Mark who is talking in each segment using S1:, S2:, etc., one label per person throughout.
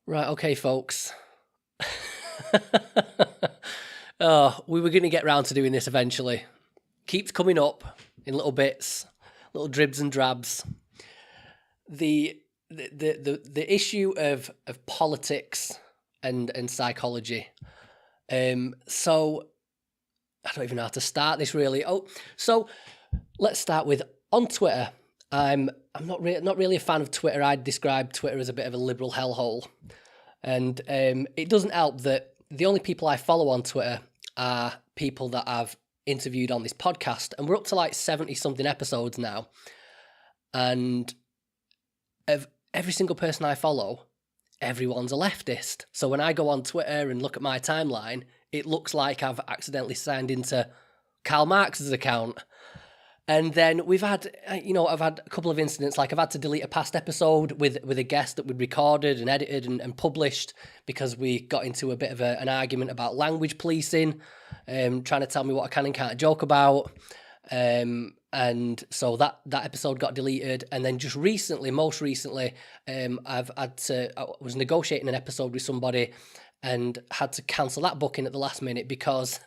S1: Right, okay, folks. Oh, we were going to get round to doing this eventually. Keeps coming up in little bits, little dribs and drabs. The issue of politics and psychology. So I don't even know how to start this really. So let's start with on Twitter. I'm not really a fan of Twitter. I'd describe Twitter as a bit of a liberal hellhole. And it doesn't help that the only people I follow on Twitter are people that I've interviewed on this podcast. And we're up to like 70 something episodes now. And of every single person I follow, everyone's a leftist. So when I go on Twitter and look at my timeline, it looks like I've accidentally signed into Karl Marx's account. And then we've had, I've had a couple of incidents, like I've had to delete a past episode with a guest that we'd recorded and edited and published because we got into a bit of an argument about language policing, trying to tell me what I can and can't joke about. And so that episode got deleted. And then just recently, most recently, I was negotiating an episode with somebody and had to cancel that booking at the last minute because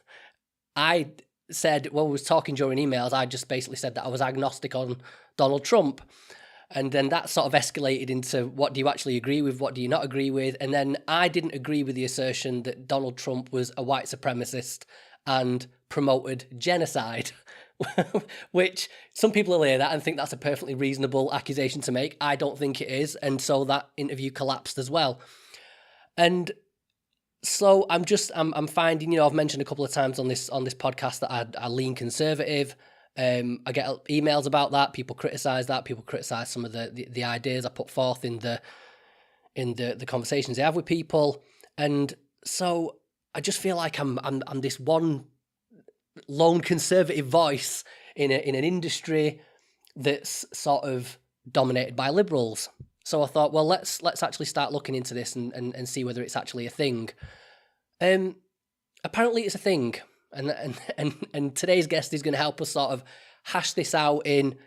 S1: I said, we was talking during emails, I just basically said that I was agnostic on Donald Trump. And then that sort of escalated into what do you actually agree with, what do you not agree with? And then I didn't agree with the assertion that Donald Trump was a white supremacist and promoted genocide, which some people will hear that and think that's a perfectly reasonable accusation to make. I don't think it is. And so that interview collapsed as well. And so I'm finding, I've mentioned a couple of times on this podcast that I lean conservative. I get emails about that. People criticize that. People criticize some of the ideas I put forth in the conversations I have with people. And so I just feel like I'm this one lone conservative voice in an industry that's sort of dominated by liberals. So I thought, well, let's actually start looking into this and see whether it's actually a thing. Apparently it's a thing, and today's guest is going to help us sort of hash this out in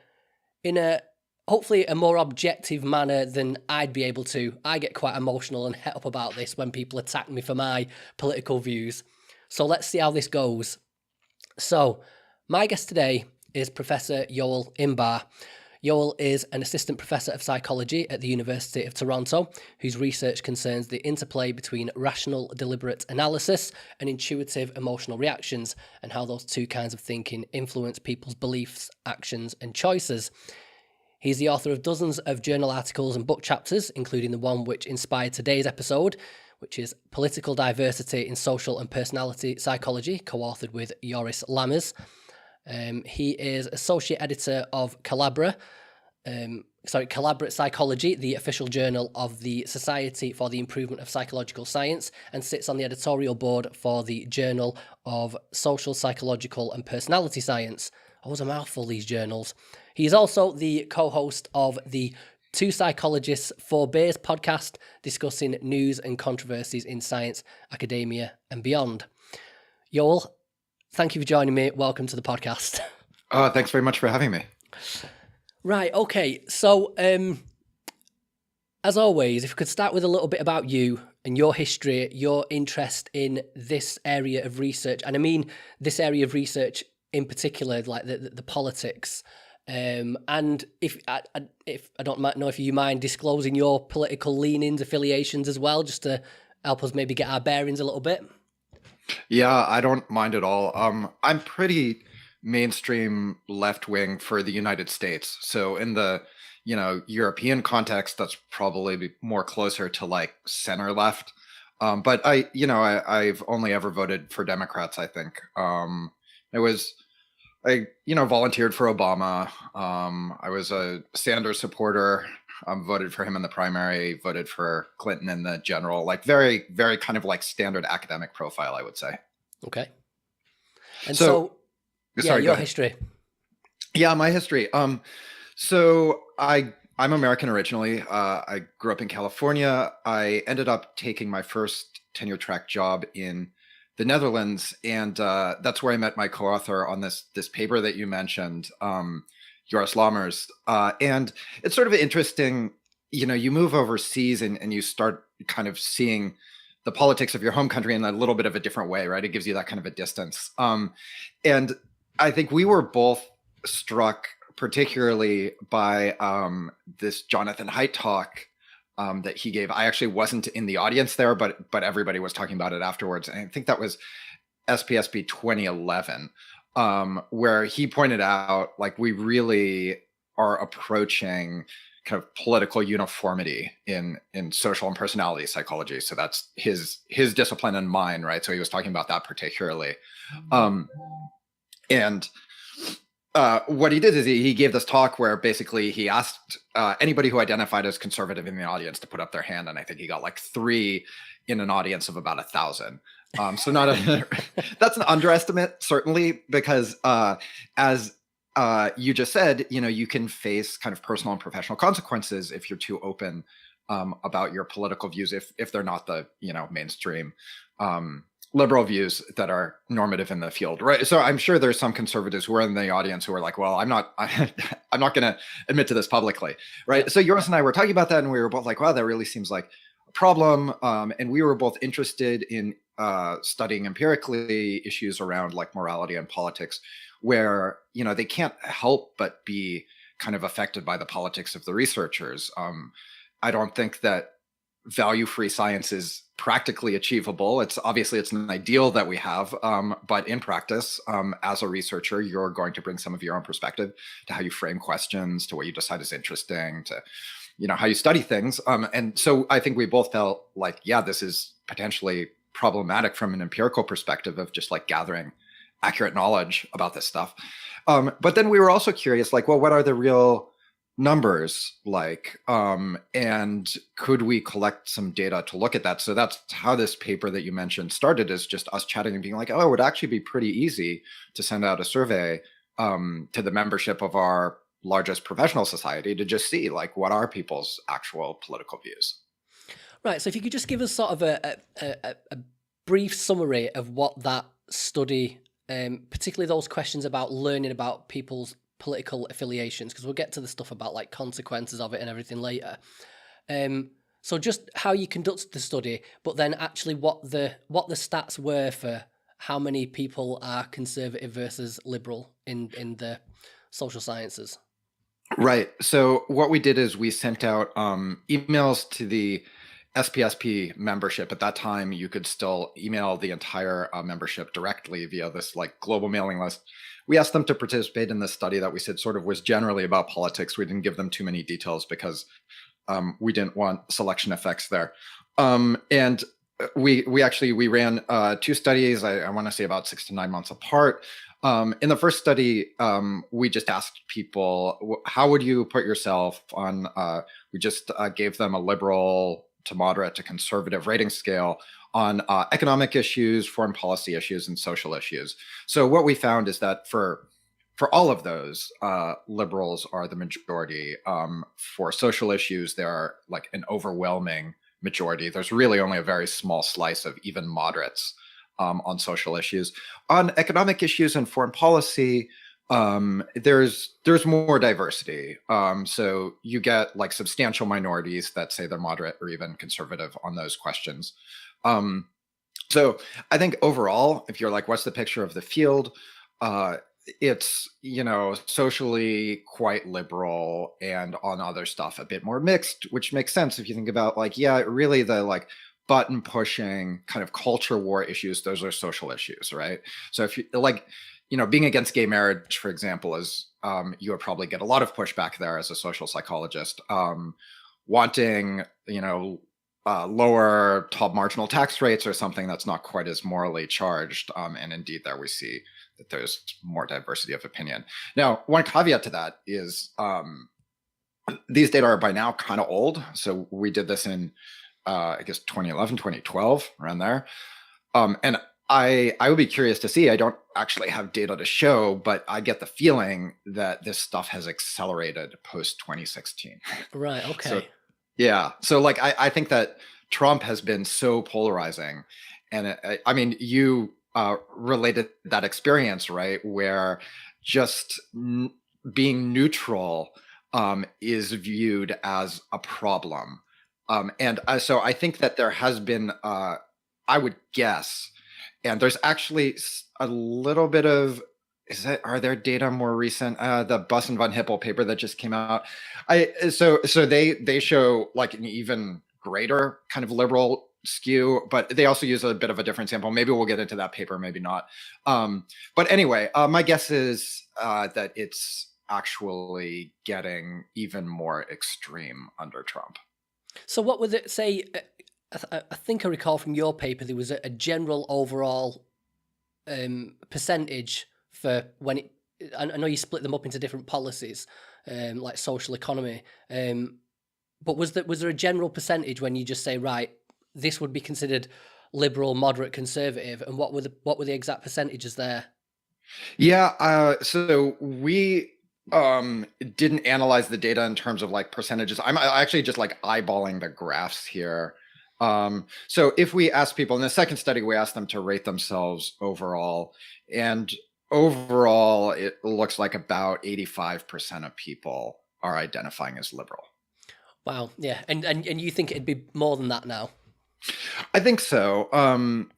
S1: a hopefully a more objective manner than I'd be able to. I get quite emotional and het up about this when people attack me for my political views. So let's see how this goes. So my guest today is Professor Yoel Inbar. Yoel is an assistant professor of psychology at the University of Toronto, whose research concerns the interplay between rational, deliberate analysis and intuitive emotional reactions, and how those two kinds of thinking influence people's beliefs, actions, and choices. He's the author of dozens of journal articles and book chapters, including the one which inspired today's episode, which is Political Diversity in Social and Personality Psychology, co-authored with Joris Lammers. He is associate editor of Collaborate Psychology, the official journal of the Society for the Improvement of Psychological Science, and sits on the editorial board for the Journal of Social, Psychological and Personality Science. Always a mouthful, these journals. He is also the co-host of the Two Psychologists, Four Bears podcast, discussing news and controversies in science, academia, and beyond. Yoel, thank you for joining me. Welcome to the podcast.
S2: Thanks very much for having me.
S1: Right, okay. So, as always, if we could start with a little bit about you and your history, your interest in this area of research, and I mean this area of research in particular, like the politics. And if I don't know if you mind disclosing your political leanings, affiliations as well, just to help us maybe get our bearings a little bit.
S2: Yeah, I don't mind at all. I'm pretty mainstream left-wing for the United States. So in the, European context, that's probably more closer to like center left. But I've only ever voted for Democrats, I think. I volunteered for Obama. I was a Sanders supporter. Voted for him in the primary, voted for Clinton in the general, like very, very kind of like standard academic profile, I would say.
S1: Okay. And so your history.
S2: Yeah, my history. So I'm American originally. I grew up in California. I ended up taking my first tenure track job in the Netherlands, and that's where I met my co-author on this paper that you mentioned, Joris Lammers. And it's sort of interesting, you move overseas and you start kind of seeing the politics of your home country in a little bit of a different way, right? It gives you that kind of a distance. And I think we were both struck particularly by this Jonathan Haidt talk that he gave. I actually wasn't in the audience there, but everybody was talking about it afterwards. And I think that was SPSP 2011, where he pointed out, like, we really are approaching kind of political uniformity in social and personality psychology. So that's his discipline and mine, right? So he was talking about that particularly. And what he did is he gave this talk where basically he asked anybody who identified as conservative in the audience to put up their hand, and I think he got like 3 in an audience of about 1,000. So not that's an underestimate, certainly, because as you just said, you can face kind of personal and professional consequences if you're too open about your political views, if they're not the mainstream liberal views that are normative in the field, right? So I'm sure there's some conservatives who are in the audience who are like, well, I'm not going to admit to this publicly, right? So Yoris and I were talking about that, and we were both like, wow, that really seems like a problem. And we were both interested in studying empirically issues around like morality and politics, where they can't help but be kind of affected by the politics of the researchers. I don't think that value-free science is practically achievable. It's an ideal that we have, but in practice, as a researcher, you're going to bring some of your own perspective to how you frame questions, to what you decide is interesting, to how you study things. And so I think we both felt like, yeah, this is potentially problematic from an empirical perspective of just like gathering accurate knowledge about this stuff. But then we were also curious, like, well, what are the real numbers like, and could we collect some data to look at that? So that's how this paper that you mentioned started, is just us chatting and being like, oh, it would actually be pretty easy to send out a survey to the membership of our largest professional society to just see, like, what are people's actual political views.
S1: Right. So if you could just give us sort of a brief summary of what that study, particularly those questions about learning about people's political affiliations, because we'll get to the stuff about like consequences of it and everything later. So just how you conducted the study, but then actually what the stats were for how many people are conservative versus liberal in the social sciences.
S2: Right. So what we did is we sent out emails to the SPSP membership. At that time, you could still email the entire membership directly via this like global mailing list. We asked them to participate in this study that we said sort of was generally about politics. We didn't give them too many details because we didn't want selection effects there. And we ran 2 studies, I want to say about 6 to 9 months apart. In the first study, we just asked people, how would you put yourself on, we just gave them a liberal to moderate to conservative rating scale on economic issues, foreign policy issues, and social issues. So what we found is that for all of those, liberals are the majority. For social issues, there are like an overwhelming majority. There's really only a very small slice of even moderates on social issues. On economic issues and foreign policy, there's more diversity. So you get like substantial minorities that say they're moderate or even conservative on those questions. So I think overall, if you're like, what's the picture of the field? It's, socially quite liberal, and on other stuff a bit more mixed, which makes sense if you think about like, yeah, really the like button pushing kind of culture war issues, those are social issues, right? So if you like, being against gay marriage, for example, is you would probably get a lot of pushback there as a social psychologist. Wanting, lower top marginal tax rates or something that's not quite as morally charged. And indeed, there we see that there's more diversity of opinion. Now, one caveat to that is these data are by now kind of old. So we did this in, I guess, 2011, 2012, around there. And I would be curious to see, I don't actually have data to show, but I get the feeling that this stuff has accelerated post 2016.
S1: Right. Okay.
S2: So, yeah. So like, I think that Trump has been so polarizing. And I mean, you related that experience, right? Where just being neutral is viewed as a problem. So I think that there has been, I would guess, and there's actually a little bit of, are there data more recent? The Buss and von Hippel paper that just came out. So they show like an even greater kind of liberal skew, but they also use a bit of a different sample. Maybe we'll get into that paper, maybe not. But anyway, my guess is that it's actually getting even more extreme under Trump.
S1: So what would it say? I think I recall from your paper there was a general overall percentage for when it. I know you split them up into different policies, like social economy. But was there a general percentage when you just say, right, this would be considered liberal, moderate, conservative, and what were the exact percentages there?
S2: Yeah, so we didn't analyze the data in terms of like percentages. I'm actually just like eyeballing the graphs here. So if we ask people in the second study, we asked them to rate themselves overall, and overall it looks like about 85% of people are identifying as liberal.
S1: Wow, yeah, and you think it'd be more than that now?
S2: I think so.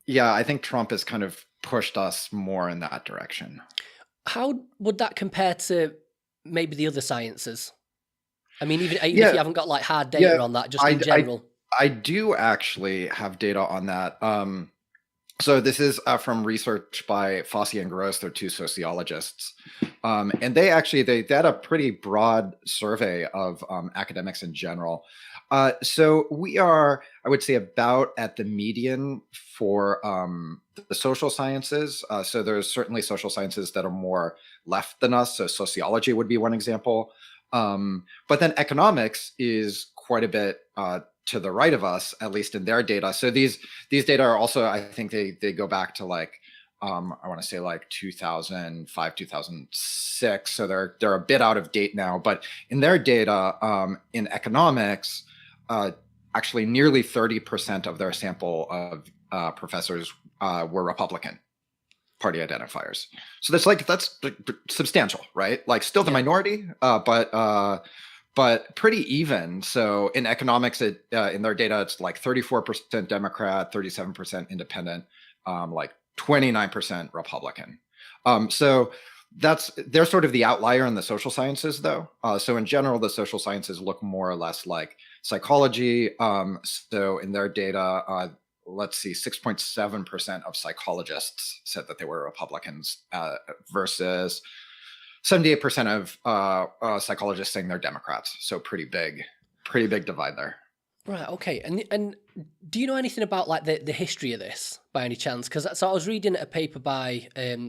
S2: Yeah, I think Trump has kind of pushed us more in that direction.
S1: How would that compare to maybe the other sciences? I mean, even if
S2: Yeah,
S1: you haven't got like hard
S2: yeah,
S1: data on that, just
S2: I,
S1: in
S2: I,
S1: general.
S2: I do actually have data on that. So this is from research by Fossey and Gross. They're two sociologists, and they had a pretty broad survey of academics in general. So we are, I would say, about at the median for the social sciences. So there's certainly social sciences that are more left than us. So sociology would be one example. But then economics is quite a bit to the right of us, at least in their data. So these data are also, I think they go back to like I want to say like 2005, 2006. So they're a bit out of date now. But in their data, in economics, actually nearly 30% of their sample of professors were Republican Party identifiers. So that's substantial, right? Like still the minority, but pretty even. So in economics, in their data, it's like 34% Democrat, 37% Independent, like 29% Republican. So they're sort of the outlier in the social sciences, though. So in general, the social sciences look more or less like psychology. So in their data, let's see, 6.7% of psychologists said that they were Republicans versus 78% of psychologists saying they're Democrats. So pretty big divide there.
S1: Right. Okay. And do you know anything about like the history of this by any chance? Because so I was reading a paper by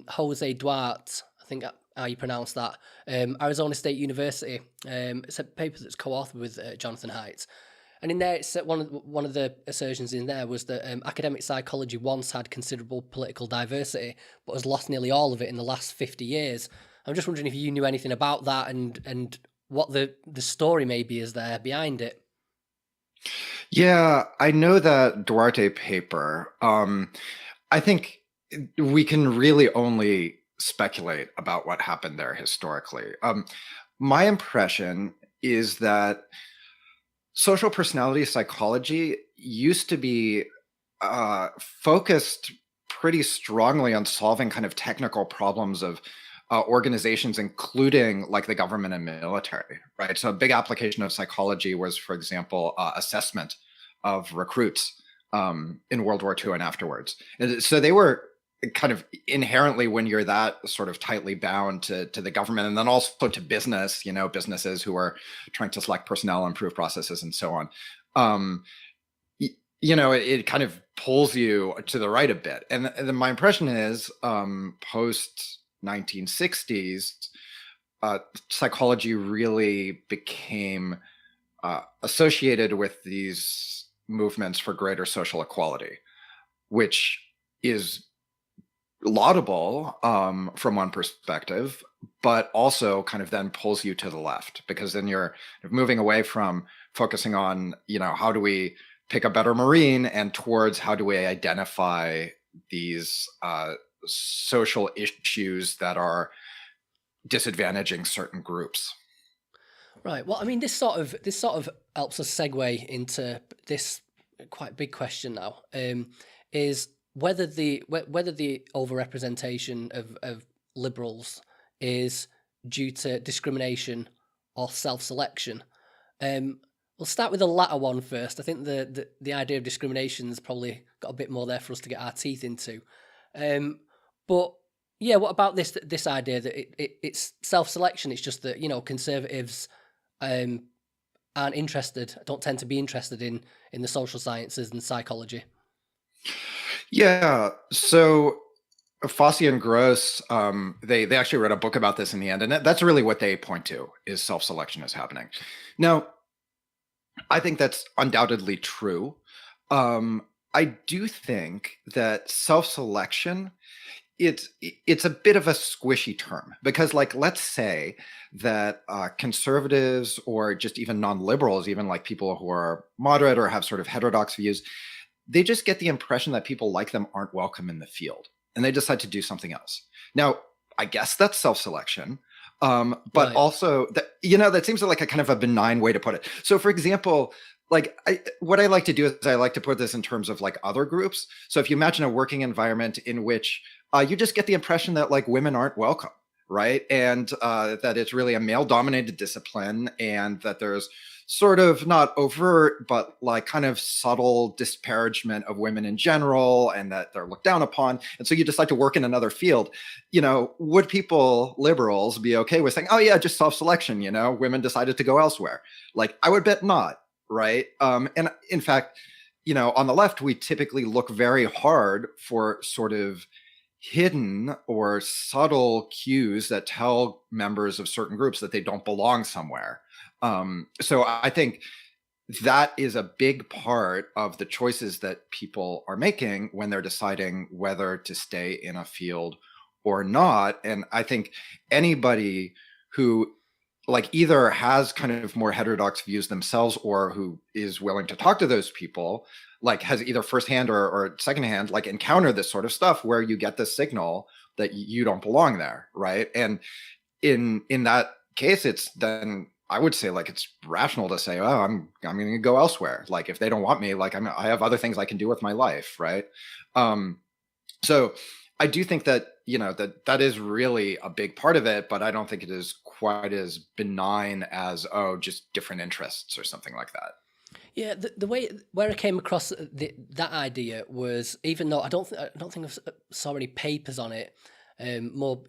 S1: Jose Duarte. I think how you pronounce that. Arizona State University. It's a paper that's co-authored with Jonathan Haidt. And in there, it's one of the assertions in there was that academic psychology once had considerable political diversity, but has lost nearly all of it in the last 50 years. I'm just wondering if you knew anything about that and what the story maybe is there behind it.
S2: Yeah, I know that Duarte paper. I think we can really only speculate about what happened there historically. My impression is that social personality psychology used to be focused pretty strongly on solving kind of technical problems of organizations, including like the government and military, right? So a big application of psychology was, for example, assessment of recruits in World War II and afterwards. And so they were kind of inherently, when you're that sort of tightly bound to the government and then also to business, businesses who are trying to select personnel, improve processes, and so on. It kind of pulls you to the right a bit. And my impression is post 1960s, psychology really became associated with these movements for greater social equality, which is laudable from one perspective, but also kind of then pulls you to the left, because then you're moving away from focusing on, how do we pick a better Marine and towards how do we identify these social issues that are disadvantaging certain groups.
S1: Right. Well, I mean, this sort of helps us segue into this quite big question now. Is whether the overrepresentation of liberals is due to discrimination or self-selection. We'll start with the latter one first. I think the idea of discrimination's probably got a bit more there for us to get our teeth into. But yeah, what about this idea that it's self-selection? It's just that conservatives aren't interested, don't tend to be interested in the social sciences and psychology.
S2: Yeah. So Fossey and Gross, they actually wrote a book about this in the end, and that's really what they point to is self-selection is happening. Now, I think that's undoubtedly true. I do think that self-selection it's a bit of a squishy term because, like, let's say that conservatives or just even non-liberals, even like people who are moderate or have sort of heterodox views, they just get the impression that people like them aren't welcome in the field and they decide to do something else. Now, I guess that's self-selection. But
S1: Right.
S2: also that, that seems like a kind of a benign way to put it. So for example, like what I like to do is I like to put this in terms of like other groups. So if you imagine a working environment in which you just get the impression that like women aren't welcome, right? And that it's really a male dominated discipline and that there's sort of not overt, but like kind of subtle disparagement of women in general and that they're looked down upon. And so you decide to work in another field. Would people, liberals, be okay with saying, oh yeah, just self-selection, women decided to go elsewhere? Like, I would bet not, right? And in fact, on the left, we typically look very hard for sort of hidden or subtle cues that tell members of certain groups that they don't belong somewhere. So I think that is a big part of the choices that people are making when they're deciding whether to stay in a field or not. And I think anybody who like either has kind of more heterodox views themselves or who is willing to talk to those people, like has either firsthand or secondhand, like encountered this sort of stuff where you get the signal that you don't belong there, right? And in that case, it's then I would say like it's rational to say, oh, I'm going to go elsewhere. Like if they don't want me, like I have other things I can do with my life, right? So I do think that that is really a big part of it, but I don't think it is quite as benign as just different interests or something like that.
S1: Yeah, the way where I came across that idea was, even though I don't think I saw any papers on it, more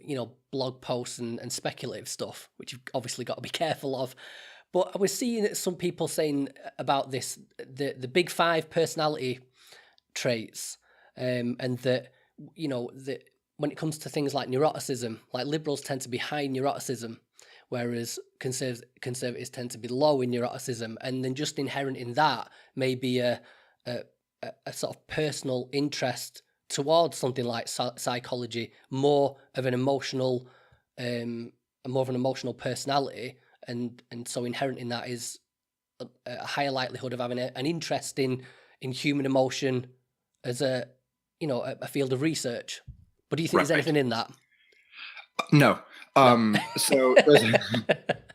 S1: blog posts and speculative stuff, which you've obviously got to be careful of. But I was seeing some people saying about this the big five personality traits, and that that when it comes to things like neuroticism, like liberals tend to be high in neuroticism, whereas conservatives tend to be low in neuroticism, and then just inherent in that may be a sort of personal interest towards something like psychology, more of an emotional, more of an emotional personality, and so inherent in that is a higher likelihood of having an interest in human emotion as a field of research. But do you think there's
S2: Right.
S1: anything in that?
S2: No.
S1: No.
S2: So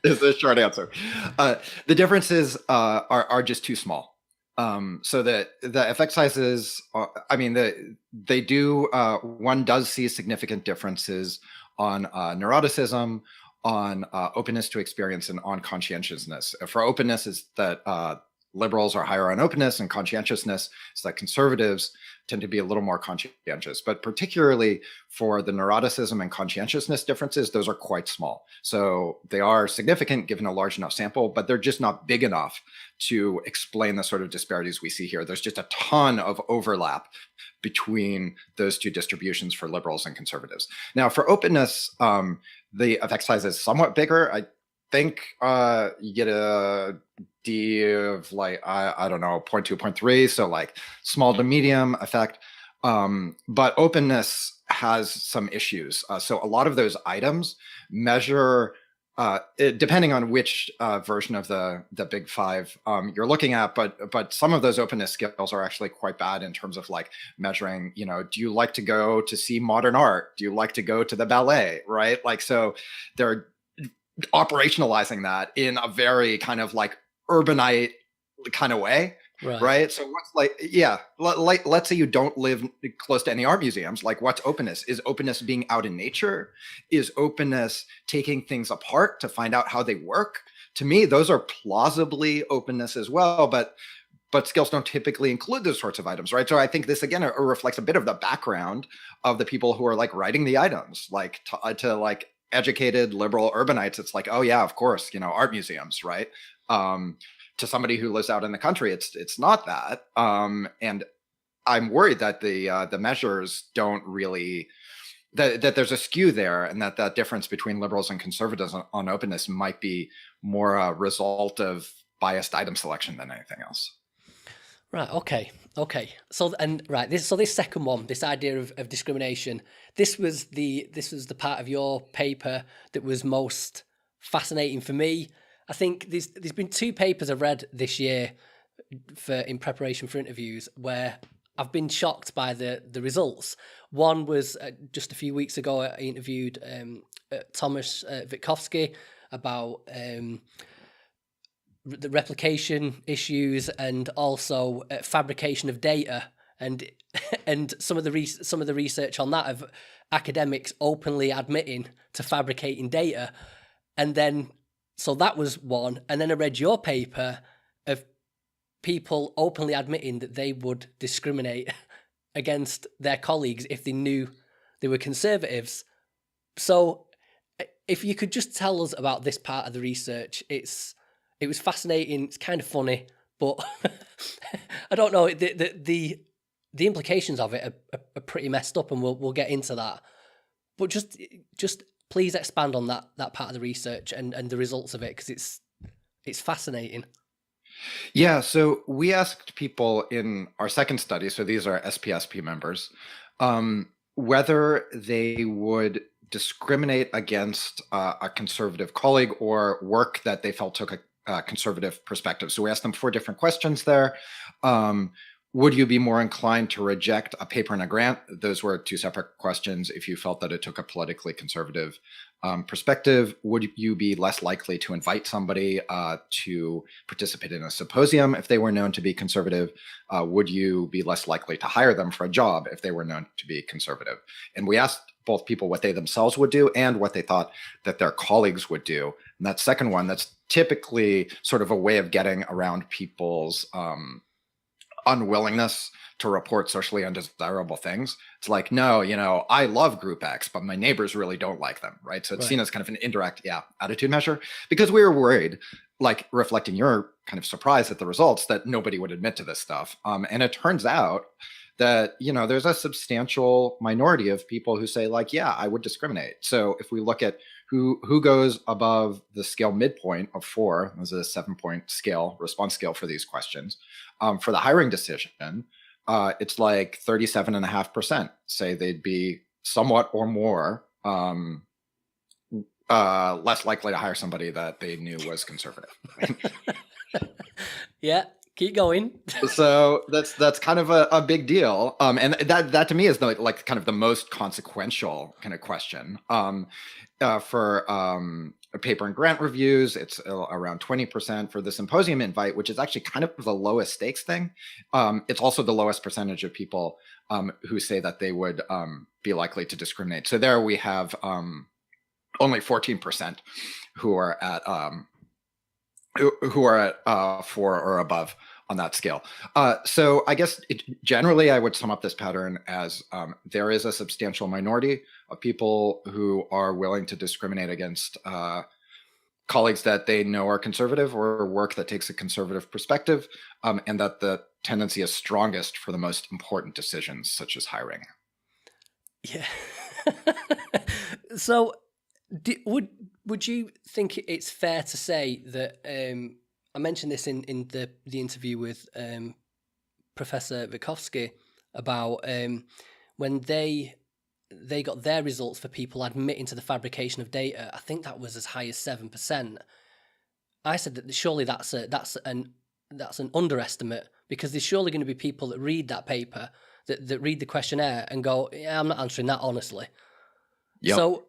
S2: is the short answer. The differences are just too small. So the effect sizes, I mean, they do. One does see significant differences on neuroticism, on openness to experience, and on conscientiousness. For openness, is that liberals are higher on openness, and conscientiousness is that conservatives tend to be a little more conscientious. But particularly for the neuroticism and conscientiousness differences, those are quite small. So they are significant given a large enough sample, but they're just not big enough to explain the sort of disparities we see here. There's just a ton of overlap between those two distributions for liberals and conservatives. Now, for openness, the effect size is somewhat bigger. I think you get a D of like, I don't know, 0.2, 0.3. So like small to medium effect. But openness has some issues. So a lot of those items measure, depending on which version of the big five you're looking at, but some of those openness skills are actually quite bad in terms of like measuring, do you like to go to see modern art? Do you like to go to the ballet? Right? Like, so there are operationalizing that in a very kind of like urbanite kind of way. Right. So what's like, yeah, like, let's say you don't live close to any art museums. Like, what's openness? Is openness being out in nature? Is openness taking things apart to find out how they work? To me, those are plausibly openness as well, but skills don't typically include those sorts of items, right? So I think this again reflects a bit of the background of the people who are like writing the items, like to like educated liberal urbanites. It's like, oh yeah, of course, art museums, right? To somebody who lives out in the country, it's not that. And I'm worried that the measures don't really that there's a skew there, and that difference between liberals and conservatives on openness might be more a result of biased item selection than anything else.
S1: Right. Okay. So this second one, this idea of discrimination, this was the part of your paper that was most fascinating for me. I think there's been two papers I've read this year in preparation for interviews where I've been shocked by the results. One was just a few weeks ago. I interviewed Thomas Witkowski about the replication issues and also fabrication of data, and some of the research on that of academics openly admitting to fabricating data, and then. So that was one. And then I read your paper of people openly admitting that they would discriminate against their colleagues if they knew they were conservatives. So if you could just tell us about this part of the research, it was fascinating. It's kind of funny, but I don't know. The implications of it are pretty messed up, and we'll get into that. But just please expand on that part of the research and the results of it, because it's fascinating.
S2: Yeah, so we asked people in our second study, so these are SPSP members, whether they would discriminate against a conservative colleague or work that they felt took a conservative perspective. So we asked them 4 different questions there. Would you be more inclined to reject a paper and a grant? Those were 2 separate questions. If you felt that it took a politically conservative perspective, would you be less likely to invite somebody to participate in a symposium if they were known to be conservative? Would you be less likely to hire them for a job if they were known to be conservative? And we asked both people what they themselves would do and what they thought that their colleagues would do. And that second one, that's typically sort of a way of getting around people's unwillingness to report socially undesirable things. It's like, no, I love group X, but my neighbors really don't like them, right? So it's seen as kind of an indirect, attitude measure, because we were worried, like reflecting your kind of surprise at the results, that nobody would admit to this stuff. And it turns out that, there's a substantial minority of people who say like, yeah, I would discriminate. So if we look at who goes above the scale midpoint of 4, this is a 7-point scale, response scale for these questions, for the hiring decision, it's like 37.5% say they'd be somewhat or more less likely to hire somebody that they knew was conservative.
S1: Yeah, keep going.
S2: So that's kind of a big deal, and that to me is like kind of the most consequential kind of question. For paper and grant reviews, it's around 20% for the symposium invite, which is actually kind of the lowest stakes thing. It's also the lowest percentage of people who say that they would be likely to discriminate. So there we have only 14% who are at 4 or above on that scale. So I guess generally I would sum up this pattern as there is a substantial minority of people who are willing to discriminate against colleagues that they know are conservative or work that takes a conservative perspective, and that the tendency is strongest for the most important decisions, such as hiring.
S1: Yeah. So would you think it's fair to say that I mentioned this in the interview with Professor Witkowski about when they got their results for people admitting to the fabrication of data. I think that was as high as 7%. I said that surely that's an underestimate, because there's surely going to be people that read that paper, that read the questionnaire and go, yeah, I'm not answering that honestly. Yep.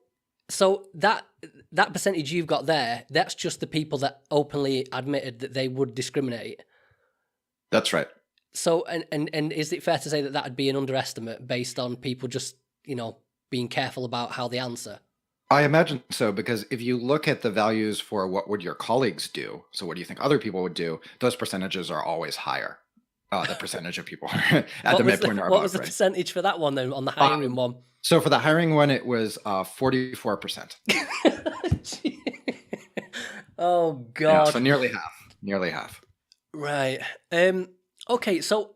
S1: So that percentage you've got there, that's just the people that openly admitted that they would discriminate.
S2: That's right.
S1: So, and is it fair to say that that'd be an underestimate based on people just, being careful about how they answer?
S2: I imagine so, because if you look at the values for what would your colleagues do, so what do you think other people would do, those percentages are always higher. The percentage of people at the midpoint or
S1: What was
S2: above,
S1: the
S2: right?
S1: percentage for that one then on the hiring one?
S2: So for the hiring one, it was 44%.
S1: Oh
S2: Yeah,
S1: God.
S2: so nearly half. Nearly half.
S1: Right. Okay. So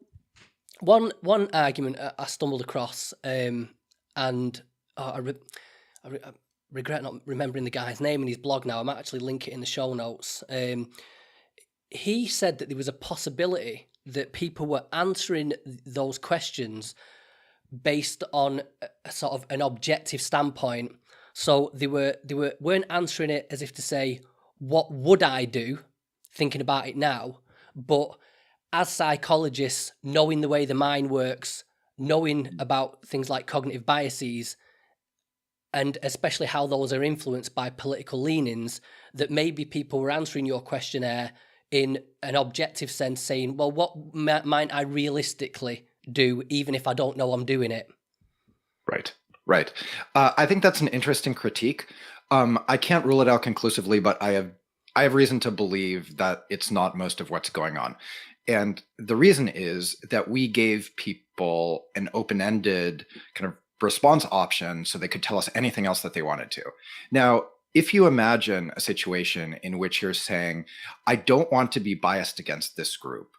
S1: one argument I stumbled across, and I regret not remembering the guy's name in his blog now. I might actually link it in the show notes. He said that there was a possibility that people were answering those questions based on a sort of an objective standpoint. So they weren't answering it as if to say, what would I do, thinking about it now, but as psychologists, knowing the way the mind works, knowing about things like cognitive biases, and especially how those are influenced by political leanings, that maybe people were answering your questionnaire in an objective sense, saying, well, what might I realistically do, even if I don't know I'm doing it?
S2: Right. I think that's an interesting critique. I can't rule it out conclusively, but I have reason to believe that it's not most of what's going on. And the reason is that we gave people an open-ended kind of response option so they could tell us anything else that they wanted to. Now, if you imagine a situation in which you're saying, I don't want to be biased against this group,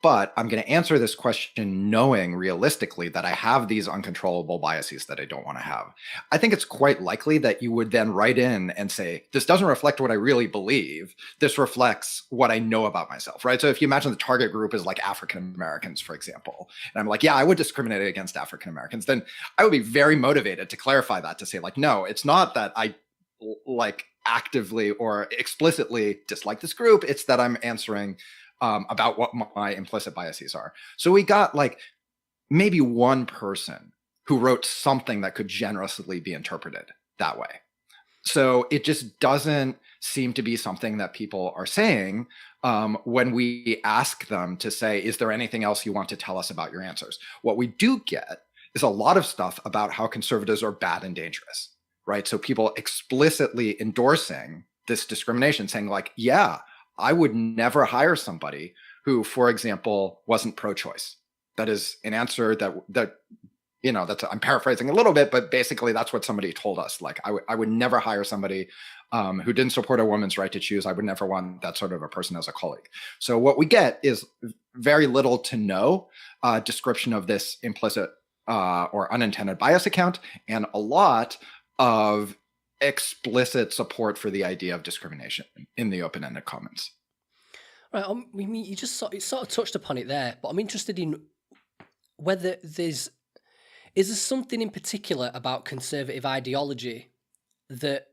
S2: but I'm going to answer this question knowing realistically that I have these uncontrollable biases that I don't want to have, I think it's quite likely that you would then write in and say, this doesn't reflect what I really believe. This reflects what I know about myself, right? So if you imagine the target group is like African Americans, for example, and I'm like, yeah, I would discriminate against African Americans, then I would be very motivated to clarify that, to say like, no, it's not that I like actively or explicitly dislike this group. It's that I'm answering about what my implicit biases are. So we got like maybe one person who wrote something that could generously be interpreted that way. So it just doesn't seem to be something that people are saying when we ask them to say, is there anything else you want to tell us about your answers? What we do get is a lot of stuff about how conservatives are bad and dangerous, right? So people explicitly endorsing this discrimination, saying like, yeah, I would never hire somebody who, for example, wasn't pro-choice. That is an answer that I'm paraphrasing a little bit, but basically that's what somebody told us. Like, I would never hire somebody who didn't support a woman's right to choose. I would never want that sort of a person as a colleague. So what we get is very little to no description of this implicit or unintended bias account, and a lot of explicit support for the idea of discrimination in the open-ended comments.
S1: Right. I mean, you just sort of touched upon it there, but I'm interested in whether is there something in particular about conservative ideology that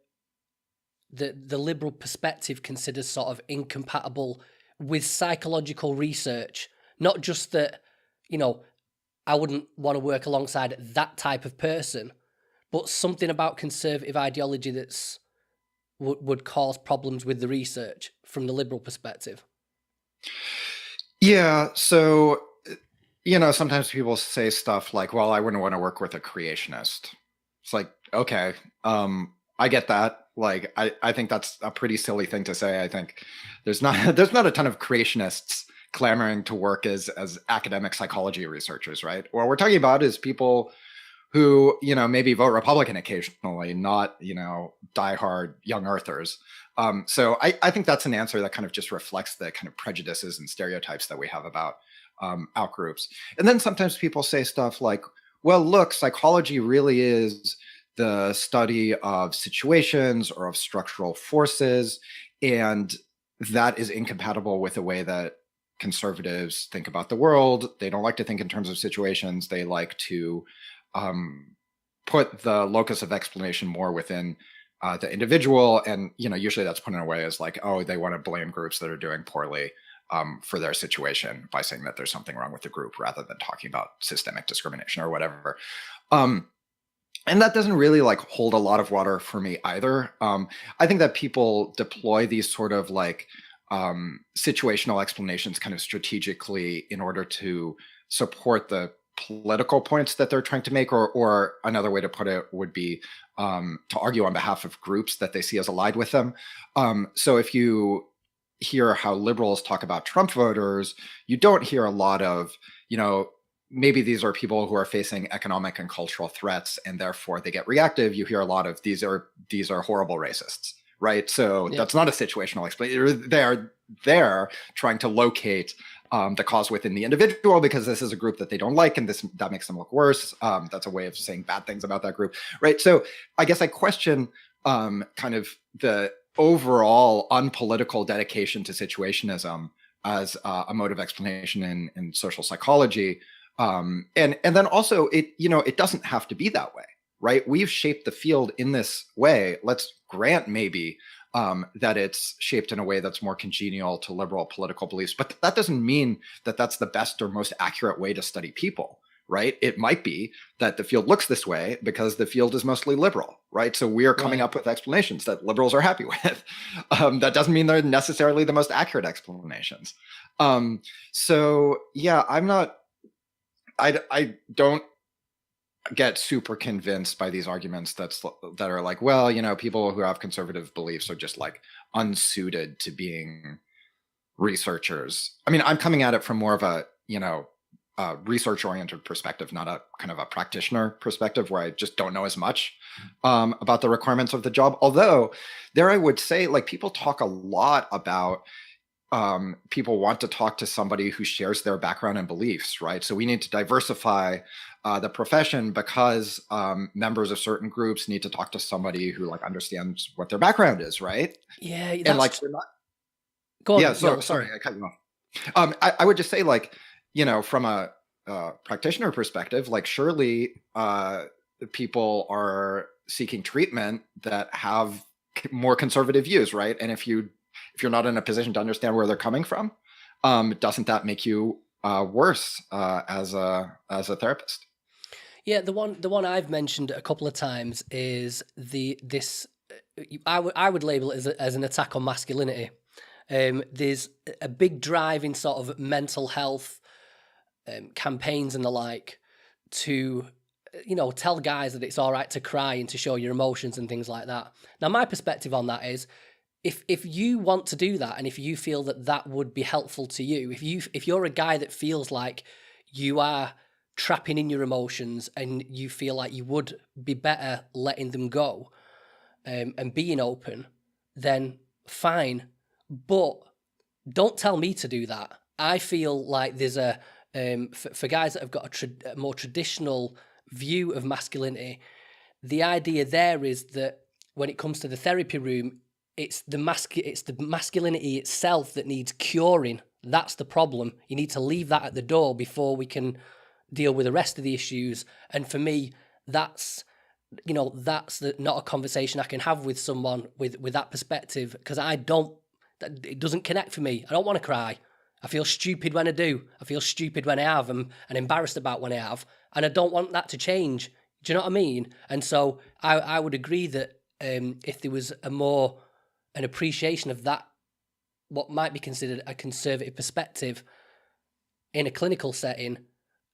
S1: the liberal perspective considers sort of incompatible with psychological research? Not just that, I wouldn't want to work alongside that type of person, but something about conservative ideology that's would cause problems with the research from the liberal perspective.
S2: Yeah. So, sometimes people say stuff like, well, I wouldn't want to work with a creationist. It's like, okay, I get that. Like, I think that's a pretty silly thing to say. I think there's not a ton of creationists clamoring to work as academic psychology researchers, right? What we're talking about is people who, maybe vote Republican occasionally, not, diehard young earthers. So I think that's an answer that kind of just reflects the kind of prejudices and stereotypes that we have about outgroups. And then sometimes people say stuff like, well, look, psychology really is the study of situations or of structural forces, and that is incompatible with the way that conservatives think about the world. They don't like to think in terms of situations. They like to put the locus of explanation more within the individual, and usually that's put in a way as like, oh, they want to blame groups that are doing poorly for their situation by saying that there's something wrong with the group rather than talking about systemic discrimination or whatever. And that doesn't really like hold a lot of water for me either. I think that people deploy these sort of like situational explanations kind of strategically in order to support the political points that they're trying to make, or another way to put it would be to argue on behalf of groups that they see as allied with them. So if you hear how liberals talk about Trump voters, you don't hear a lot of, maybe these are people who are facing economic and cultural threats and therefore they get reactive. You hear a lot of these are horrible racists, right? So
S1: Yeah.
S2: that's not a situational explanation. They're trying to locate the cause within the individual because this is a group that they don't like and that makes them look worse. That's a way of saying bad things about that group, right? So I guess I question kind of the overall unpolitical dedication to situationism as a mode of explanation in social psychology. And then also it doesn't have to be that way, right? We've shaped the field in this way. Let's grant maybe that it's shaped in a way that's more congenial to liberal political beliefs, but that doesn't mean that that's the best or most accurate way to study people, right? It might be that the field looks this way because the field is mostly liberal, right? So we are coming up with explanations that liberals are happy with. That doesn't mean they're necessarily the most accurate explanations. So yeah, I don't get super convinced by these arguments that are like, well, people who have conservative beliefs are just like unsuited to being researchers. I mean, I'm coming at it from more of a, research-oriented perspective, not a kind of a practitioner perspective where I just don't know as much about the requirements of the job. Although there I would say like people talk a lot about people want to talk to somebody who shares their background and beliefs, right? So we need to diversify the profession because members of certain groups need to talk to somebody who like understands what their background is, right?
S1: Yeah,
S2: And like,
S1: go on.
S2: yeah. So sorry, I cut you off. I would just say like, from a practitioner perspective, like surely people are seeking treatment that have more conservative views, right? And if you're not in a position to understand where they're coming from, doesn't that make you worse as a therapist?
S1: Yeah, the one I've mentioned a couple of times is this. I would label it as an attack on masculinity. There's a big drive in sort of mental health campaigns and the like to tell guys that it's all right to cry and to show your emotions and things like that. Now, my perspective on that is, if you want to do that and if you feel that would be helpful to you, if you're a guy that feels like you are trapping in your emotions and you feel like you would be better letting them go and being open, then fine. But don't tell me to do that. I feel like there's a for guys that have got a more traditional view of masculinity, the idea there is that when it comes to the therapy room, it's the masculinity itself that needs curing. That's the problem. You need to leave that at the door before we can deal with the rest of the issues. And for me, that's not a conversation I can have with someone with that perspective, because it doesn't connect for me. I don't want to cry. I feel stupid when I do. I feel stupid when I have, and embarrassed about when I have, and I don't want that to change. Do you know what I mean? And so I would agree that if there was an appreciation of that, what might be considered a conservative perspective in a clinical setting,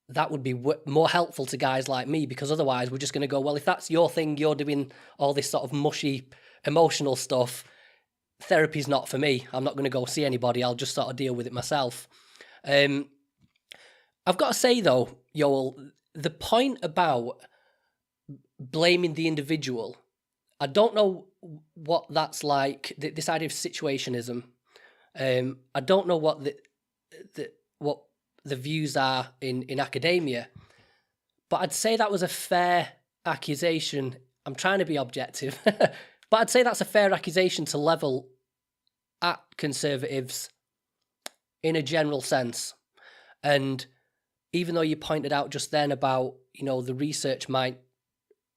S1: that would be more helpful to guys like me, because otherwise we're just going to go, well, if that's your thing, you're doing all this sort of mushy emotional stuff, therapy's not for me. I'm not going to go see anybody. I'll just sort of deal with it myself. I've got to say, though, Yoel, the point about blaming the individual, I don't know what that's like, this idea of situationism. I don't know what the views are in academia, but I'd say that was a fair accusation. I'm trying to be objective, but I'd say that's a fair accusation to level at conservatives in a general sense. And even though you pointed out just then about, the research might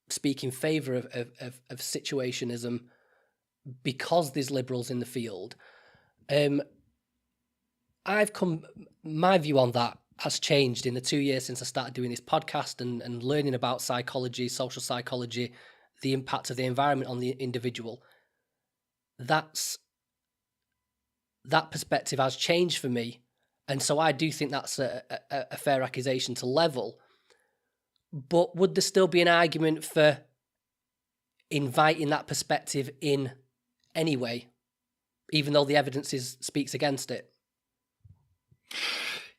S1: speak in favour of situationism because there's liberals in the field, my view on that has changed in the 2 years since I started doing this podcast and learning about psychology, social psychology, the impact of the environment on the individual. That perspective has changed for me. And so I do think that's a fair accusation to level. But would there still be an argument for inviting that perspective in anyway, even though the evidence speaks against it?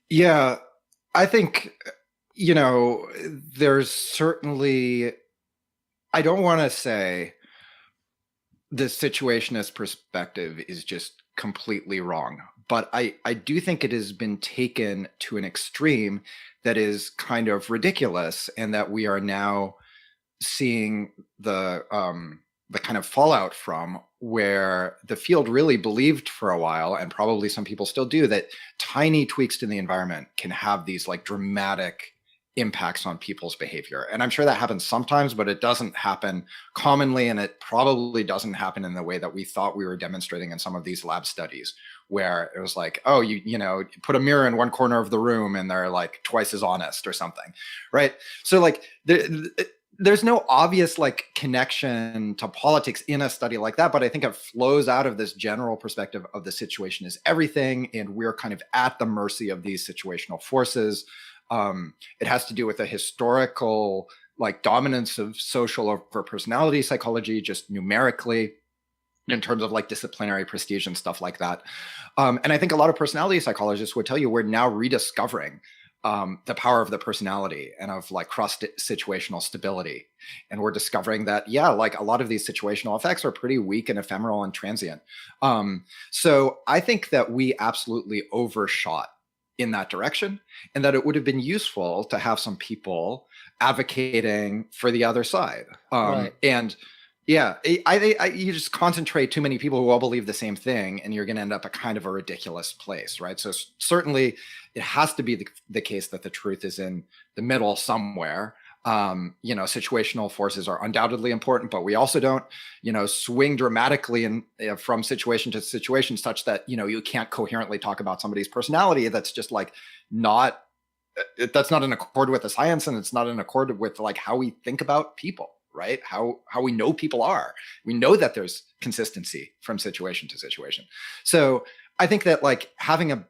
S2: Yeah, I think, there's certainly, I don't want to say the situationist perspective is just completely wrong, but I do think it has been taken to an extreme that is kind of ridiculous, and that we are now seeing the kind of fallout from, where the field really believed for a while, and probably some people still do, that tiny tweaks to the environment can have these like dramatic impacts on people's behavior. And I'm sure that happens sometimes, but it doesn't happen commonly, and it probably doesn't happen in the way that we thought we were demonstrating in some of these lab studies, where it was like, oh, you put a mirror in one corner of the room and they're like twice as honest or something, right? So like there's no obvious like connection to politics in a study like that, but I think it flows out of this general perspective of the situation is everything, and we're kind of at the mercy of these situational forces. It has to do with the historical like dominance of social over personality psychology, just numerically, in terms of like disciplinary prestige and stuff like that. And I think a lot of personality psychologists would tell you we're now rediscovering the power of the personality and of like cross situational stability. And we're discovering that, yeah, like a lot of these situational effects are pretty weak and ephemeral and transient. So I think that we absolutely overshot in that direction, and that it would have been useful to have some people advocating for the other side.
S1: Right.
S2: And yeah, you just concentrate too many people who all believe the same thing, and you're going to end up at kind of a ridiculous place, right? So certainly it has to be the case that the truth is in the middle somewhere. Situational forces are undoubtedly important, but we also don't, swing dramatically from situation to situation such that, you can't coherently talk about somebody's personality. That's just like that's not in accord with the science, and it's not in accord with like how we think about people. Right? How we know people are. We know that there's consistency from situation to situation. So I think that like having a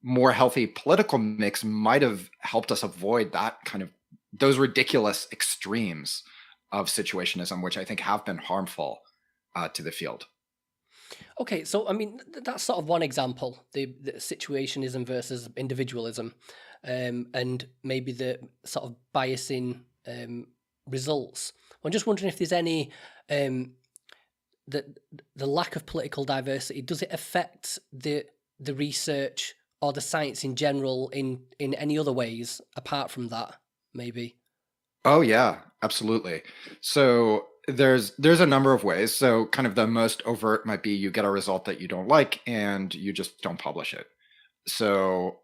S2: more healthy political mix might have helped us avoid that kind of those ridiculous extremes of situationism, which I think have been harmful to the field.
S1: Okay, so I mean that's sort of one example, the situationism versus individualism, and maybe the sort of biasing results. I'm just wondering if there's any the lack of political diversity, does it affect the research or the science in general in any other ways apart from that, maybe?
S2: Oh yeah, absolutely. So there's a number of ways. So kind of the most overt might be you get a result that you don't like and you just don't publish it. So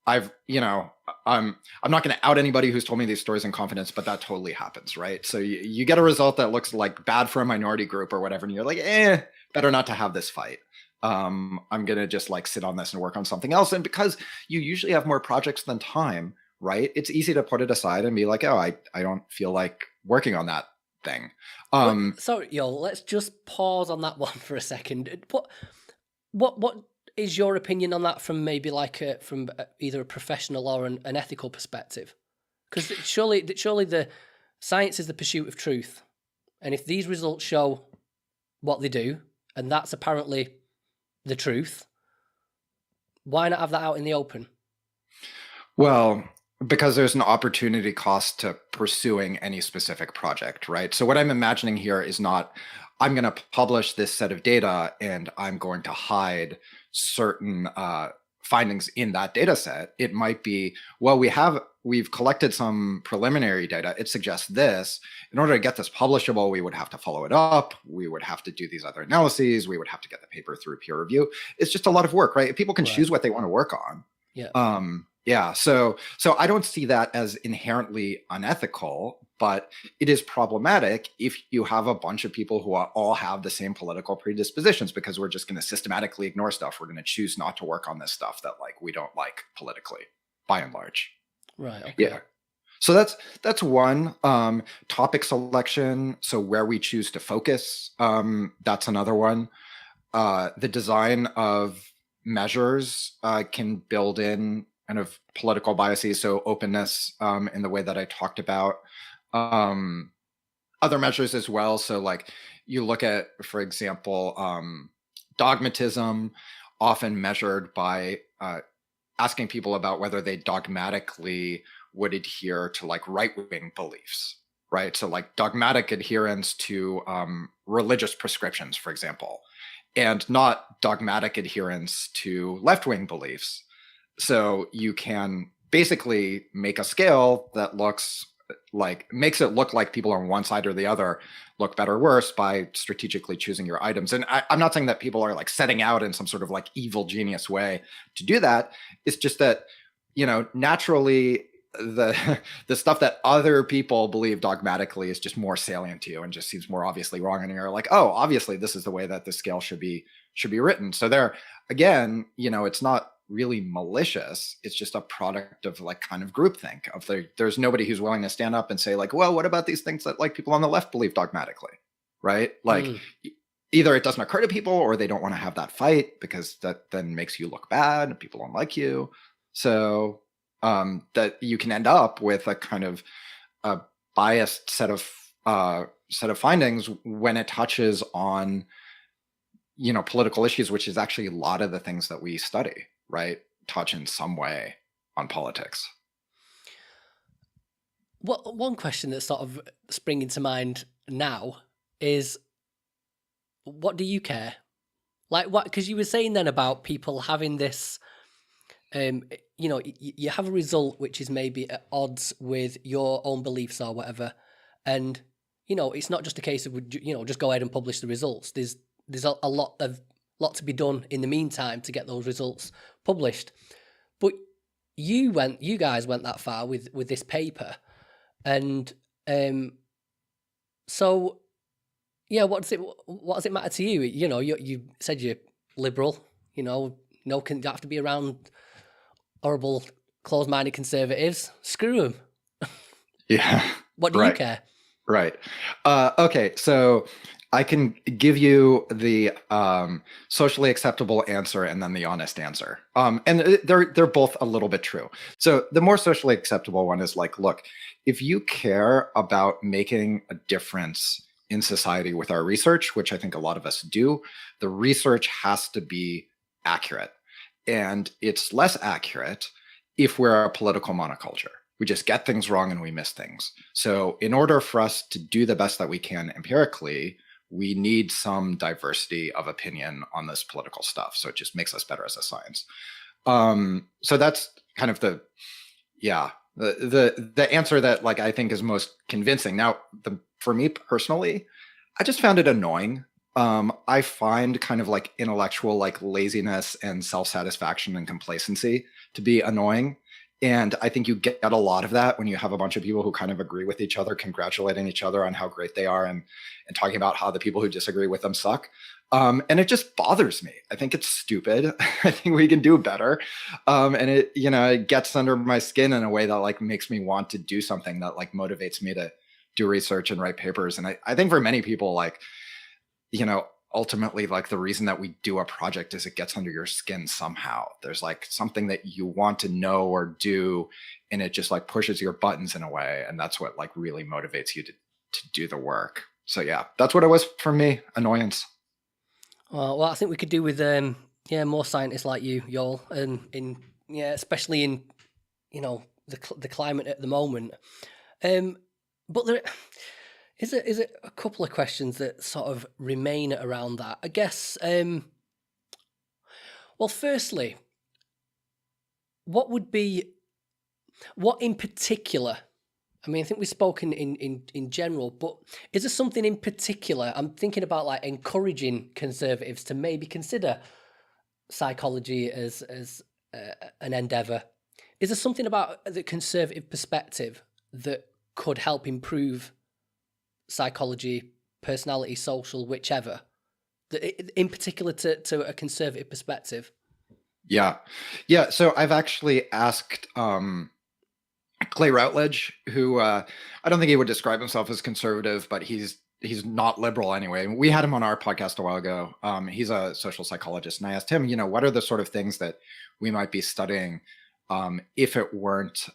S2: I'm not going to out anybody who's told me these stories in confidence, but that totally happens, right? So you get a result that looks like bad for a minority group or whatever, and you're like, better not to have this fight. I'm going to just like sit on this and work on something else. And because you usually have more projects than time, right? It's easy to put it aside and be like, oh, I don't feel like working on that thing.
S1: Sorry, Yoel, let's just pause on that one for a second. What is your opinion on that from maybe like from either a professional or an ethical perspective? Because surely the science is the pursuit of truth, and if these results show what they do, and that's apparently the truth, why not have that out in the open?
S2: Well, because there's an opportunity cost to pursuing any specific project, right? So what I'm imagining here is not, I'm going to publish this set of data and I'm going to hide certain findings in that data set. It might be, well, we've collected some preliminary data. It suggests this. In order to get this publishable, we would have to follow it up. We would have to do these other analyses. We would have to get the paper through peer review. It's just a lot of work, right? People can choose what they want to work on.
S1: Yeah.
S2: Yeah, so I don't see that as inherently unethical, but it is problematic if you have a bunch of people who all have the same political predispositions, because we're just going to systematically ignore stuff. We're going to choose not to work on this stuff that like we don't like politically, by and large.
S1: Right. Okay.
S2: Yeah. So that's one. Topic selection, so where we choose to focus, that's another one. The design of measures can build in kind of political biases, so openness, in the way that I talked about. Um, Other measures as well. So, like, you look at, for example, dogmatism, often measured by asking people about whether they dogmatically would adhere to like right wing beliefs, right? So, like, dogmatic adherence to religious prescriptions, for example, and not dogmatic adherence to left wing beliefs. So, you can basically make a scale that looks like makes it look like people on one side or the other look better or worse by strategically choosing your items. And I'm not saying that people are like setting out in some sort of like evil genius way to do that. It's just that, naturally the the stuff that other people believe dogmatically is just more salient to you and just seems more obviously wrong. And you're like, oh, obviously this is the way that the scale should be written. So there again, it's not really malicious. It's just a product of like kind of groupthink. There's nobody who's willing to stand up and say like, well, what about these things that like people on the left believe dogmatically, right? Like, either it doesn't occur to people or they don't want to have that fight because that then makes you look bad and people don't like you. So that you can end up with a kind of a biased set of findings when it touches on political issues, which is actually a lot of the things that we study, right? Touch in some way on politics.
S1: Well, one question that's sort of springing to mind now is, what do you care? Like, what? Because you were saying then about people having this, you have a result which is maybe at odds with your own beliefs or whatever, and it's not just a case of just go ahead and publish the results. There's a lot to be done in the meantime to get those results published. But you guys went that far with this paper, and so yeah, what does it matter to you? You said you're liberal. No, don't have to be around horrible closed-minded conservatives. Screw them.
S2: Yeah.
S1: What do you care?
S2: Right. Okay, so I can give you the socially acceptable answer and then the honest answer. And they're both a little bit true. So the more socially acceptable one is like, look, if you care about making a difference in society with our research, which I think a lot of us do, the research has to be accurate. And it's less accurate if we're a political monoculture. We just get things wrong and we miss things. So in order for us to do the best that we can empirically, we need some diversity of opinion on this political stuff. So it just makes us better as a science. So that's kind of the answer that like I think is most convincing. Now, for me personally, I just found it annoying. I find kind of like intellectual like laziness and self-satisfaction and complacency to be annoying. And I think you get a lot of that when you have a bunch of people who kind of agree with each other, congratulating each other on how great they are and talking about how the people who disagree with them suck. And it just bothers me. I think it's stupid. I think we can do better. And it gets under my skin in a way that like makes me want to do something that like motivates me to do research and write papers. And I think for many people, like, ultimately, like the reason that we do a project is it gets under your skin somehow. There's like something that you want to know or do, and it just like pushes your buttons in a way. And that's what like really motivates you to do the work. So yeah, that's what it was for me. Annoyance.
S1: Well, I think we could do with more scientists like you, Yoel, and especially in the climate at the moment. But there is it a couple of questions that sort of remain around that. I guess. Well, firstly, what in particular? I mean, I think we've spoken in general, but is there something in particular? I'm thinking about like encouraging conservatives to maybe consider psychology as an endeavor, is there something about the conservative perspective that could help improve psychology, personality, social, whichever, in particular to a conservative perspective?
S2: Yeah. So I've actually asked Clay Routledge, who I don't think he would describe himself as conservative, but he's not liberal anyway. We had him on our podcast a while ago. He's a social psychologist, and I asked him, what are the sort of things that we might be studying if it weren't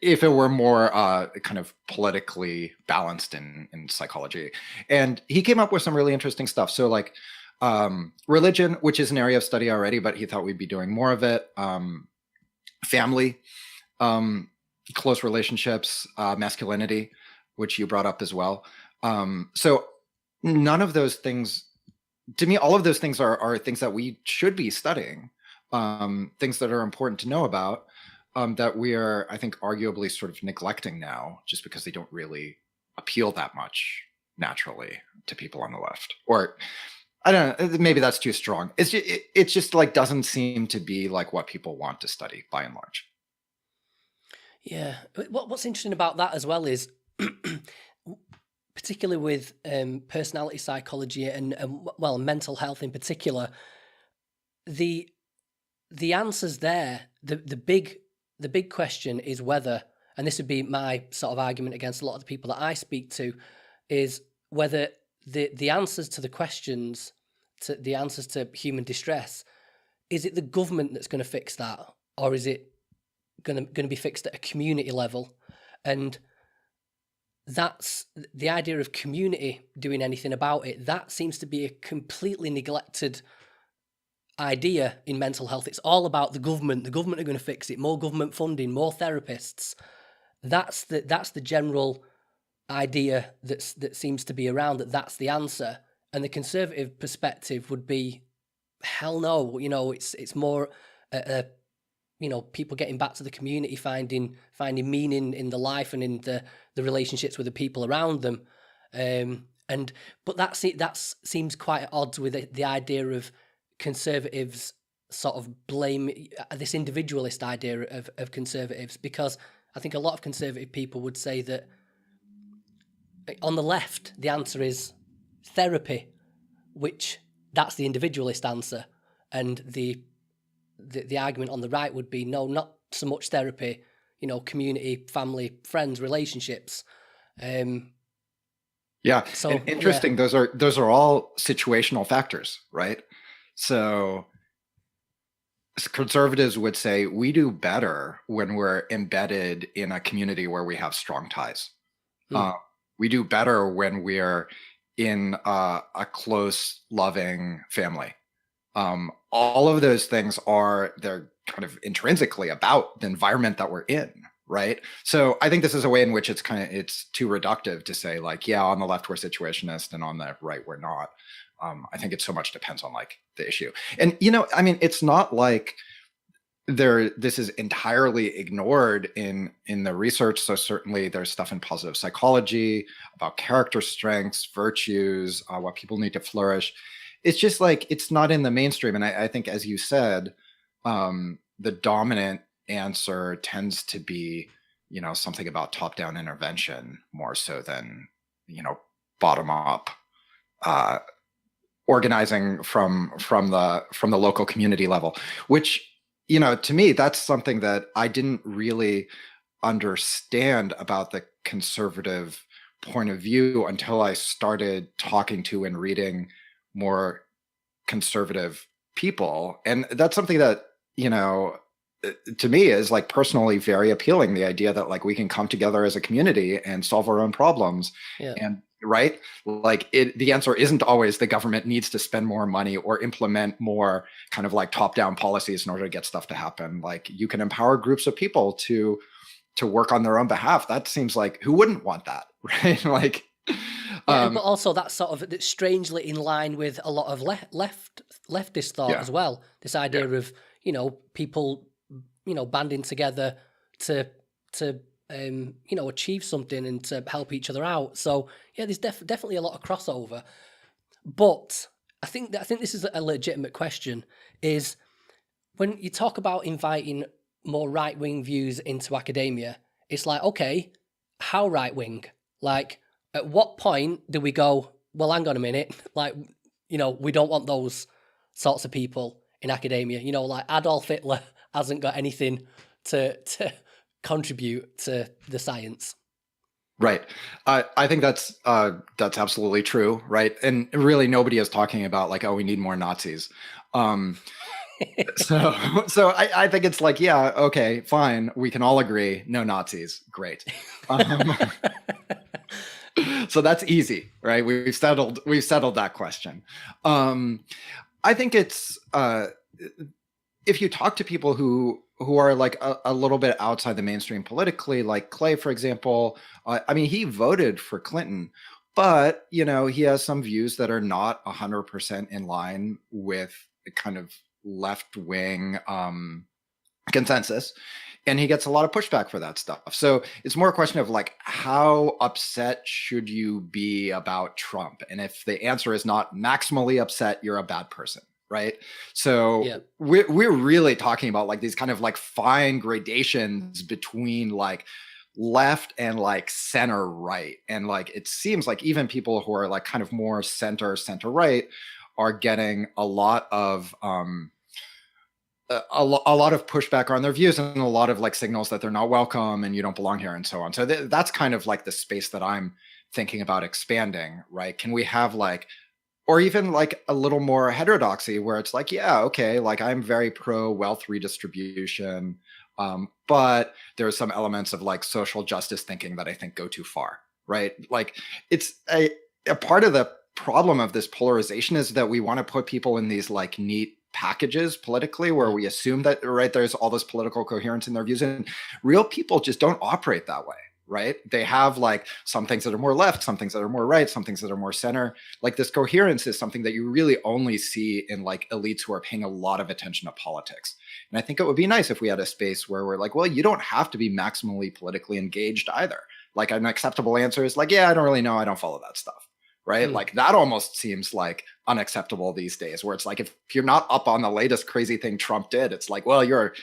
S2: if it were more kind of politically balanced in psychology. And he came up with some really interesting stuff. So like religion, which is an area of study already, but he thought we'd be doing more of it. Family, close relationships, masculinity, which you brought up as well. So none of those things, to me, all of those things are things that we should be studying, things that are important to know about, that we are, I think, arguably sort of neglecting now just because they don't really appeal that much naturally to people on the left. Or I don't know, maybe that's too strong. It just like doesn't seem to be like what people want to study by and large.
S1: Yeah. What's interesting about that as well is, particularly with personality psychology and well, mental health in particular, the answers there, the big question is whether, and this would be my sort of argument against a lot of the people that I speak to, is whether the answers to the questions, to the answers to human distress, is it the government that's going to fix that, or is it going to be fixed at a community level? And that's the idea of community doing anything about it. That seems to be a completely neglected idea in mental health. It's all about the government. The government are going to fix it. More government funding, more therapists. That's the general idea that seems to be around, that's the answer. And the conservative perspective would be, hell no. It's more people getting back to the community, finding meaning in the life and in the relationships with the people around them. But that seems quite at odds with the idea of conservatives sort of blame this individualist idea of conservatives, because I think a lot of conservative people would say that on the left, the answer is therapy, which that's the individualist answer. And the argument on the right would be, no, not so much therapy, community, family, friends, relationships.
S2: Yeah. So and interesting. Yeah. Those are all situational factors, right? So conservatives would say we do better when we're embedded in a community where we have strong ties. We do better when we're in a close, loving family. All of those things they're kind of intrinsically about the environment that we're in, right? So I think this is a way in which it's too reductive to say like, yeah, on the left we're situationist and on the right we're not. I think it so much depends on like the issue. And, it's not like this is entirely ignored in the research. So certainly there's stuff in positive psychology about character strengths, virtues, what people need to flourish. It's just like, it's not in the mainstream. And I think, as you said, the dominant answer tends to be, something about top-down intervention more so than, bottom-up organizing from the local community level, which, to me, that's something that I didn't really understand about the conservative point of view until I started talking to and reading more conservative people. And that's something that, to me is like personally very appealing. The idea that like we can come together as a community and solve our own problems. Yeah. And right, like the answer isn't always the government needs to spend more money or implement more kind of like top-down policies in order to get stuff to happen. Like you can empower groups of people to work on their own behalf. That seems like, who wouldn't want that, right? Like,
S1: but also that's sort of strangely in line with a lot of leftist thought as well. This idea of people banding together to achieve something and to help each other out. So yeah, there's definitely a lot of crossover. But I think this is a legitimate question: is when you talk about inviting more right-wing views into academia, it's like, okay, how right-wing? Like, at what point do we go, well, hang on a minute, like, we don't want those sorts of people in academia. Like Adolf Hitler hasn't got anything to contribute to the science.
S2: Right. I think that's absolutely true, right? And really nobody is talking about like, oh, we need more Nazis. So I think it's like, yeah, okay, fine. We can all agree, no Nazis. Great. So that's easy, right? We've settled that question. I think it's if you talk to people who are like a little bit outside the mainstream politically, like Clay, for example, I mean, he voted for Clinton, but he has some views that are not 100% in line with the kind of left-wing consensus, and he gets a lot of pushback for that stuff. So it's more a question of like, how upset should you be about Trump? And if the answer is not maximally upset, you're a bad person, right? So
S1: Yeah.
S2: we're really talking about like these kind of like fine gradations between like left and like center right. And like it seems like even people who are like kind of more center right are getting a lot of a lot of pushback on their views and a lot of like signals that they're not welcome and you don't belong here and so on. So that's kind of like the space that I'm thinking about expanding, right? Can we have like, or even like a little more heterodoxy where it's like, yeah, okay, like I'm very pro wealth redistribution, but there are some elements of like social justice thinking that I think go too far, right? Like it's a part of the problem of this polarization is that we want to put people in these like neat packages politically where we assume that, right, there's all this political coherence in their views, and real people just don't operate that way, right? They have like some things that are more left, some things that are more right, some things that are more center. Like this coherence is something that you really only see in like elites who are paying a lot of attention to politics. And I think it would be nice if we had a space where we're like, well, you don't have to be maximally politically engaged either. Like an acceptable answer is like, yeah, I don't really know, I don't follow that stuff. Right? Like that almost seems like unacceptable these days, where it's like, if you're not up on the latest crazy thing Trump did, it's like, well, you're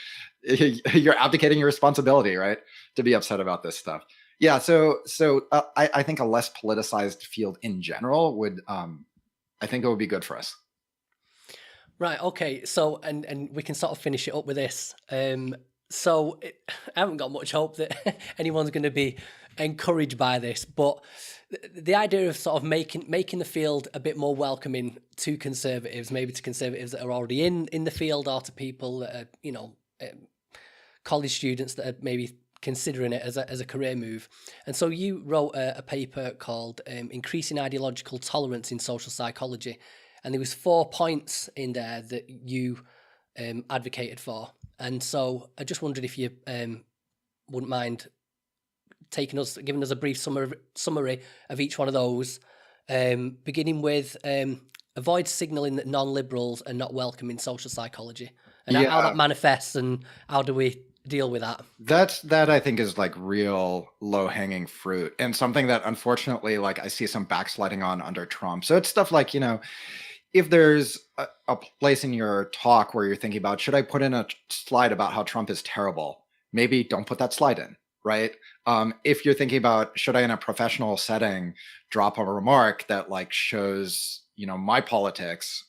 S2: abdicating your responsibility, right? To be upset about this stuff. Yeah. So I think a less politicized field in general would, I think it would be good for us.
S1: Right. Okay. So, and we can sort of finish it up with this. I haven't got much hope that anyone's going to be encouraged by this, but the idea of sort of making the field a bit more welcoming to conservatives, maybe to conservatives that are already in the field, or to people that are, college students that are maybe considering it as a career move. And so you wrote a paper called Increasing Ideological Tolerance in Social Psychology. And there was 4 points in there that you advocated for. And so I just wondered if you wouldn't mind giving us a brief summary of each one of those, beginning with avoid signalling that non-liberals are not welcome in social psychology, and how that manifests, and how do we deal with that?
S2: That I think is like real low-hanging fruit, and something that unfortunately like I see some backsliding on under Trump. So it's stuff like, if there's a place in your talk where you're thinking about, should I put in a slide about how Trump is terrible? Maybe don't put that slide in, right? If you're thinking about, should I in a professional setting drop a remark that like shows, my politics?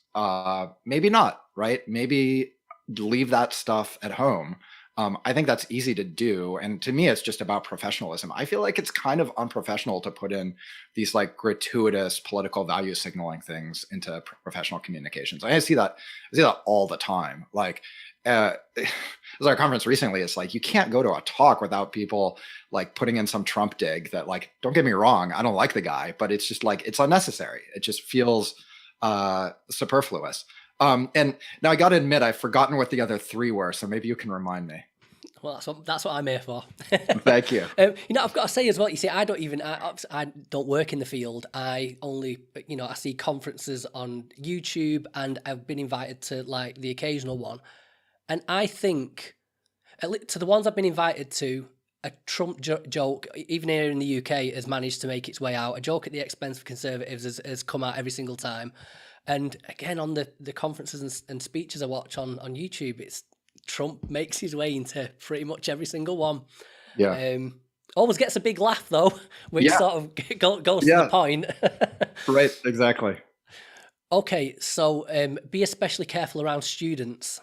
S2: Maybe not, right? Maybe leave that stuff at home. I think that's easy to do. And to me, it's just about professionalism. I feel like it's kind of unprofessional to put in these like gratuitous political value signaling things into professional communications. I see that all the time. Like, as our conference recently, it's like, you can't go to a talk without people like putting in some Trump dig that, like, don't get me wrong, I don't like the guy, but it's just like, it's unnecessary. It just feels superfluous. And now I got to admit, I've forgotten what the other 3 were, so maybe you can remind me.
S1: Well, that's what I'm here for.
S2: Thank you.
S1: I've got to say as well, you see, I don't work in the field. I only, I see conferences on YouTube, and I've been invited to like the occasional one. And I think, to the ones I've been invited to, a Trump joke, even here in the UK, has managed to make its way out. A joke at the expense of conservatives has come out every single time. And again, on the conferences and speeches I watch on YouTube, Trump makes his way into pretty much every single one.
S2: Yeah.
S1: Always gets a big laugh though, which
S2: Yeah.
S1: sort of goes to the
S2: Yeah.
S1: point.
S2: Right. Exactly.
S1: Okay, so be especially careful around students.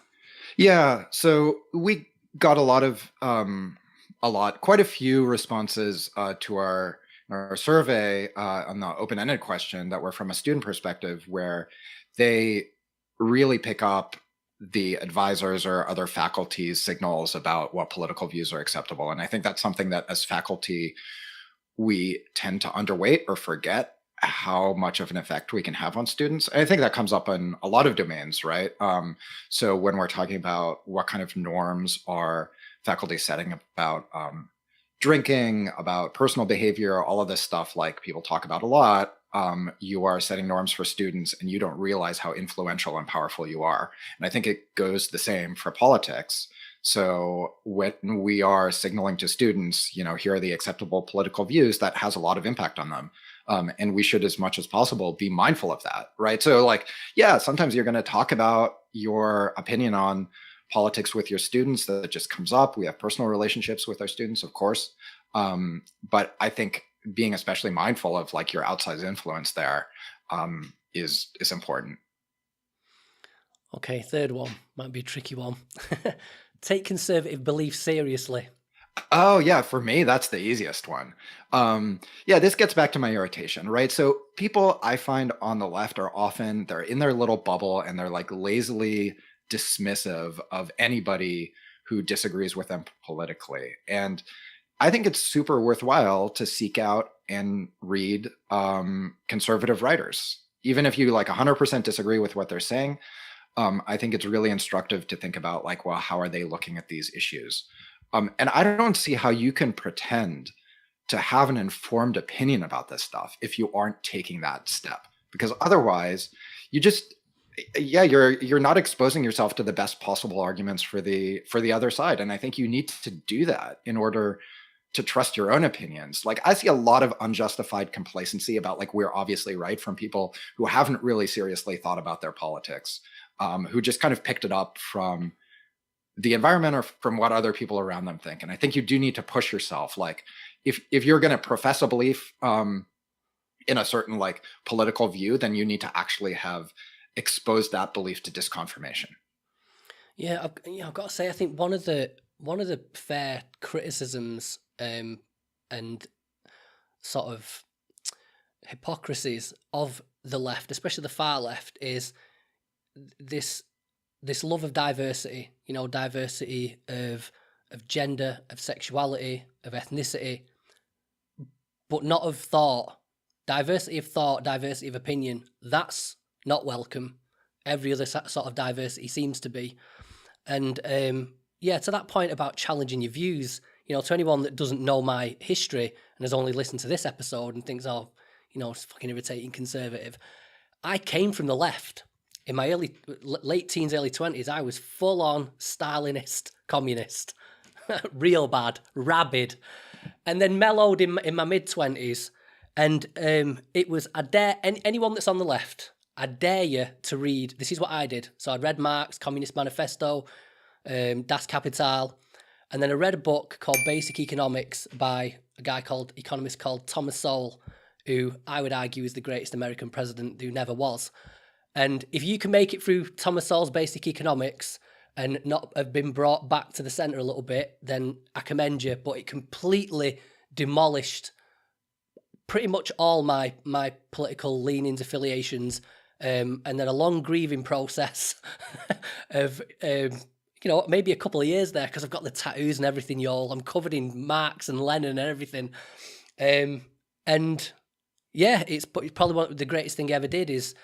S2: Yeah. So we got quite a few responses to our survey on the open-ended question that were from a student perspective, where they really pick up the advisors or other faculty's signals about what political views are acceptable. And I think that's something that as faculty, we tend to underweight or forget how much of an effect we can have on students. And I think that comes up in a lot of domains, right? So when we're talking about what kind of norms are faculty setting about drinking, about personal behavior, all of this stuff, like people talk about a lot, you are setting norms for students and you don't realize how influential and powerful you are. And I think it goes the same for politics. So when we are signaling to students, here are the acceptable political views, that has a lot of impact on them. And we should, as much as possible, be mindful of that, right? So sometimes you're going to talk about your opinion on politics with your students. That just comes up. We have personal relationships with our students, of course. But I think being especially mindful of your outside influence there is important.
S1: Okay, third one might be a tricky one. Take conservative beliefs seriously.
S2: Oh yeah, for me, that's the easiest one. This gets back to my irritation, right? So people I find on the left they're in their little bubble and they're lazily dismissive of anybody who disagrees with them politically. And I think it's super worthwhile to seek out and read conservative writers. Even if you 100% disagree with what they're saying, I think it's really instructive to think about how are they looking at these issues? And I don't see how you can pretend to have an informed opinion about this stuff if you aren't taking that step, because otherwise you're not exposing yourself to the best possible arguments for the other side. And I think you need to do that in order to trust your own opinions. I see a lot of unjustified complacency about we're obviously right from people who haven't really seriously thought about their politics, who just kind of picked it up from the environment or from what other people around them think. And I think you do need to push yourself. If you're going to profess a belief in a certain political view, then you need to actually have exposed that belief to disconfirmation.
S1: Yeah, I've got to say, I think one of the fair criticisms and sort of hypocrisies of the left, especially the far left, is this love of diversity. Diversity of gender, of sexuality, of ethnicity, but not of thought. Diversity of thought, diversity of opinion, that's not welcome. Every other sort of diversity seems to be. And to that point about challenging your views, to anyone that doesn't know my history and has only listened to this episode and thinks, it's fucking irritating conservative. I came from the left. In my late teens, early 20s, I was full on Stalinist communist. Real bad, rabid. And then mellowed in my mid 20s. And it was, I dare anyone that's on the left, I dare you to read. This is what I did. So I read Marx, Communist Manifesto, Das Kapital, and then I read a book called Basic Economics by economist called Thomas Sowell, who I would argue is the greatest American president who never was. And if you can make it through Thomas Sowell's Basic Economics and not have been brought back to the centre a little bit, then I commend you. But it completely demolished pretty much all my political leanings, affiliations, and then a long grieving process of maybe a couple of years there, because I've got the tattoos and everything, y'all. I'm covered in Marx and Lenin and everything. And yeah, it's probably one of the greatest thing I ever did is,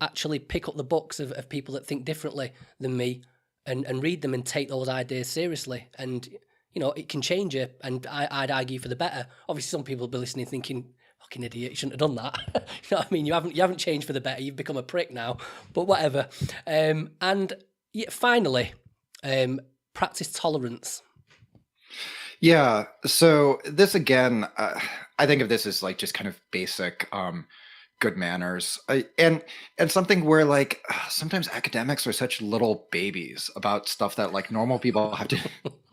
S1: actually pick up the books of people that think differently than me and read them and take those ideas seriously. And, it can change you. And I'd argue for the better. Obviously, some people will be listening thinking, fucking idiot, you shouldn't have done that. You know what I mean? You haven't changed for the better. You've become a prick now. But whatever. And finally, practice tolerance.
S2: Yeah. So this again, I think of this as just kind of basic good manners. And something where like sometimes academics are such little babies about stuff that like normal people have to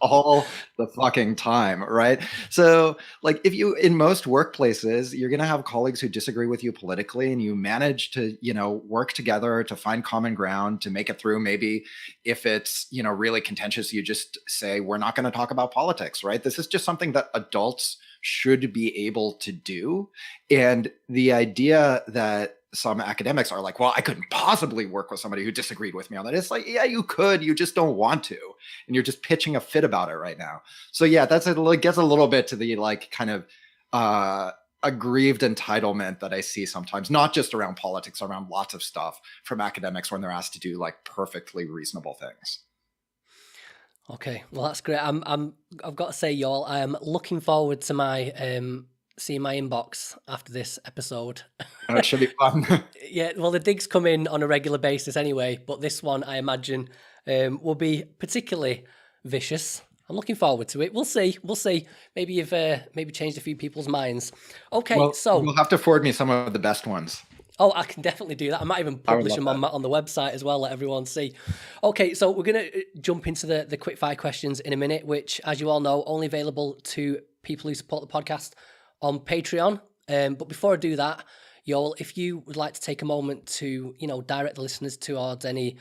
S2: all the fucking time, right? So like if you in most workplaces, you're going to have colleagues who disagree with you politically, and you manage to, work together to find common ground to make it through. Maybe if it's, really contentious, you just say, we're not going to talk about politics, right? This is just something that adults should be able to do. And the idea that some academics are like, well, I couldn't possibly work with somebody who disagreed with me on that. It's like, yeah, you could, you just don't want to. And you're just pitching a fit about it right now. So yeah, gets a little bit to the like kind of aggrieved entitlement that I see sometimes, not just around politics, around lots of stuff from academics when they're asked to do like perfectly reasonable things.
S1: Okay, well that's great. I've got to say, Yoel, I am looking forward to my seeing my inbox after this episode.
S2: Oh, it should be fun.
S1: Yeah, well the digs come in on a regular basis anyway, but this one I imagine will be particularly vicious. I'm looking forward to it. We'll see. Maybe you've maybe changed a few people's minds. Okay,
S2: Well,
S1: so
S2: you'll have to forward me some of the best ones.
S1: oh, I can definitely do that. I might even publish them on the website as well, let everyone see. Okay, so we're going to jump into the quickfire questions in a minute, which, as you all know, only available to people who support the podcast on Patreon. But before I do that, Yoel, if you would like to take a moment to, direct the listeners towards any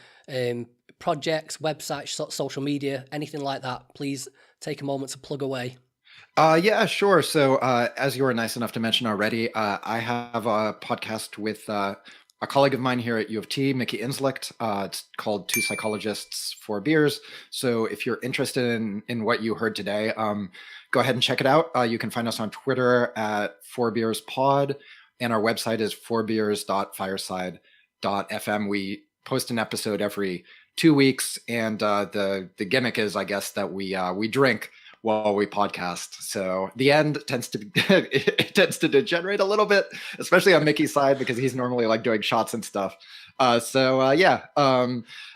S1: projects, websites, social media, anything like that, please take a moment to plug away.
S2: Yeah, sure. So, as you were nice enough to mention already, I have a podcast with a colleague of mine here at U of T, Mickey Inslicht. It's called Two Psychologists, Four Beers. So if you're interested in what you heard today, go ahead and check it out. You can find us on Twitter at 4beerspod, and our website is 4beers.fireside.fm. We post an episode every 2 weeks, and the gimmick is, I guess, that we drink while we podcast. So the end tends to it tends to degenerate a little bit, especially on Mickey's side, because he's normally like doing shots and stuff. I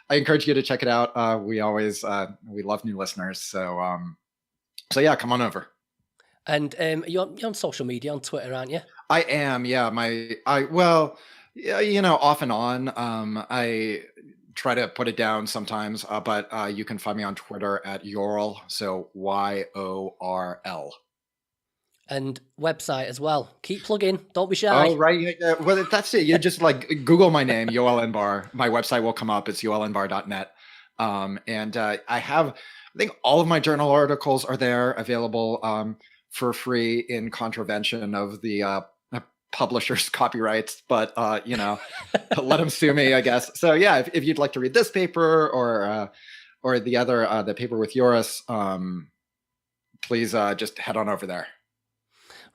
S2: encourage you to check it out. We always we love new listeners. So yeah, come on over.
S1: And you're on social media, on Twitter, aren't you?
S2: I am. Yeah, off and on. I try to put it down sometimes, but you can find me on Twitter at Yoel, so YORL.
S1: And website as well. Keep plugging. Don't be shy.
S2: Oh, right. Yeah. Well, that's it. You just like Google my name, Yoel Inbar. My website will come up. It's yoelinbar.net. And I think all of my journal articles are there, available for free in contravention of the publisher's copyrights, but let them sue me, I guess. So yeah, if you'd like to read this paper or the other the paper with Joris, please just head on over there.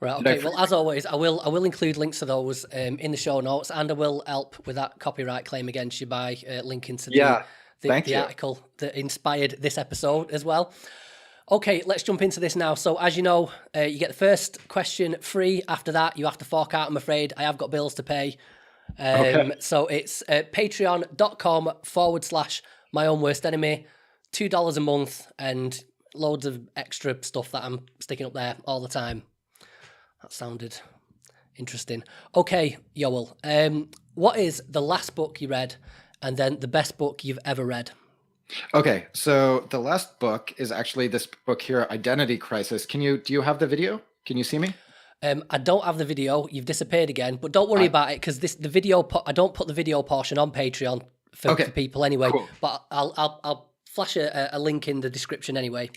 S1: Right. Okay. Well, as always, I will include links to those in the show notes, and I will help with that copyright claim against you by linking to the article that inspired this episode as well. Okay, let's jump into this now. So as you know, you get the first question free. After that, you have to fork out, I'm afraid. I have got bills to pay. Okay. So it's patreon.com/my own worst enemy, $2 a month, and loads of extra stuff that I'm sticking up there all the time. That sounded interesting. Okay, Yoel, what is the last book you read, and then the best book you've ever read?
S2: Okay, so the last book is actually this book here, Identity Crisis. Do you have the video? Can you see me?
S1: I don't have the video. You've disappeared again, but don't worry about it, because the video I don't put the video portion on Patreon for people anyway. Cool. But I'll flash a link in the description anyway.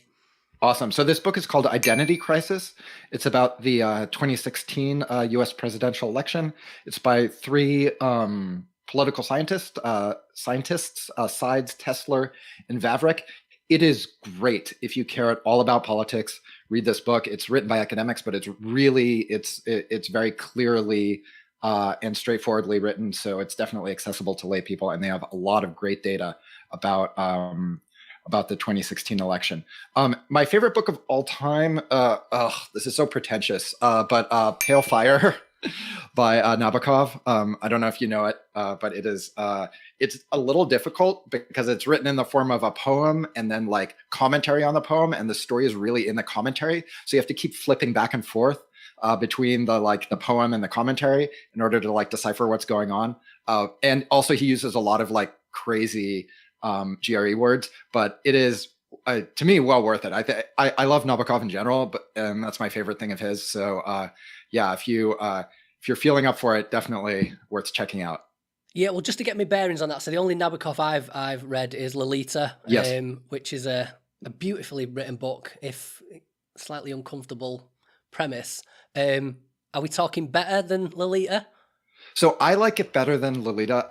S2: Awesome. So this book is called Identity Crisis. It's about the 2016 U.S. presidential election. It's by three political scientists, Sides, Tesler, and Vavreck. It is great. If you care at all about politics, read this book. It's written by academics, but it's very clearly and straightforwardly written. So it's definitely accessible to lay people, and they have a lot of great data about the 2016 election. My favorite book of all time, this is so pretentious, but Pale Fire by Nabokov. I don't know if you know it, but it's a little difficult because it's written in the form of a poem and then like commentary on the poem, and the story is really in the commentary. So you have to keep flipping back and forth between the poem and the commentary in order to like decipher what's going on. And also he uses a lot of like crazy GRE words, but it is to me well worth it. I love Nabokov in general, but that's my favorite thing of his. So yeah, if you're feeling up for it, definitely worth checking out.
S1: Yeah, well, just to get my bearings on that, so the only Nabokov I've read is Lolita,
S2: Yes.
S1: which is a beautifully written book, if slightly uncomfortable premise. Are we talking better than Lolita?
S2: So I like it better than Lolita.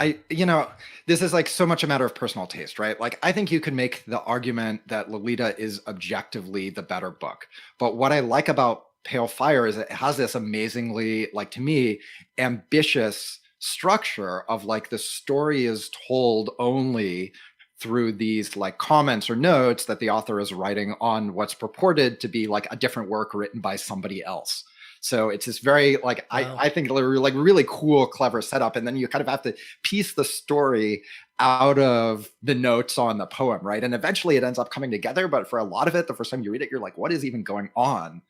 S2: This is like so much a matter of personal taste, right? Like I think you can make the argument that Lolita is objectively the better book. But what I like about Pale Fire is it has this amazingly, like to me, ambitious structure of like the story is told only through these like comments or notes that the author is writing on what's purported to be like a different work written by somebody else. So it's this very like
S1: Wow.
S2: I think like really cool, clever setup, and then you kind of have to piece the story out of the notes on the poem, right? And eventually it ends up coming together. But for a lot of it, the first time you read it, you're like, what is even going on?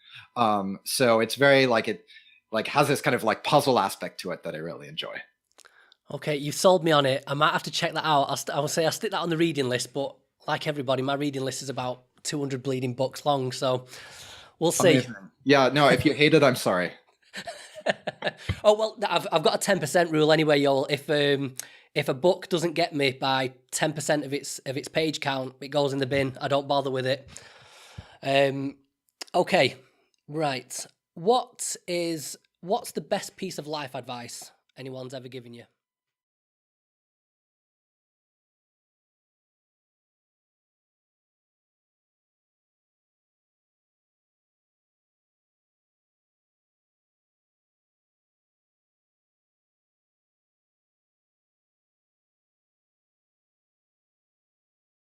S2: So it's very like it like has this kind of like puzzle aspect to it that I really enjoy.
S1: Okay, you've sold me on it. I might have to check that out. I will say I'll stick that on the reading list, but like everybody, my reading list is about 200 bleeding books long, so we'll see.
S2: Amazing. Yeah, no, if you hate it, I'm sorry.
S1: Oh well, I've got a 10% rule anyway, Yoel. If a book doesn't get me by 10% of its page count, it goes in the bin. I don't bother with it. Okay, right. What's the best piece of life advice anyone's ever given you?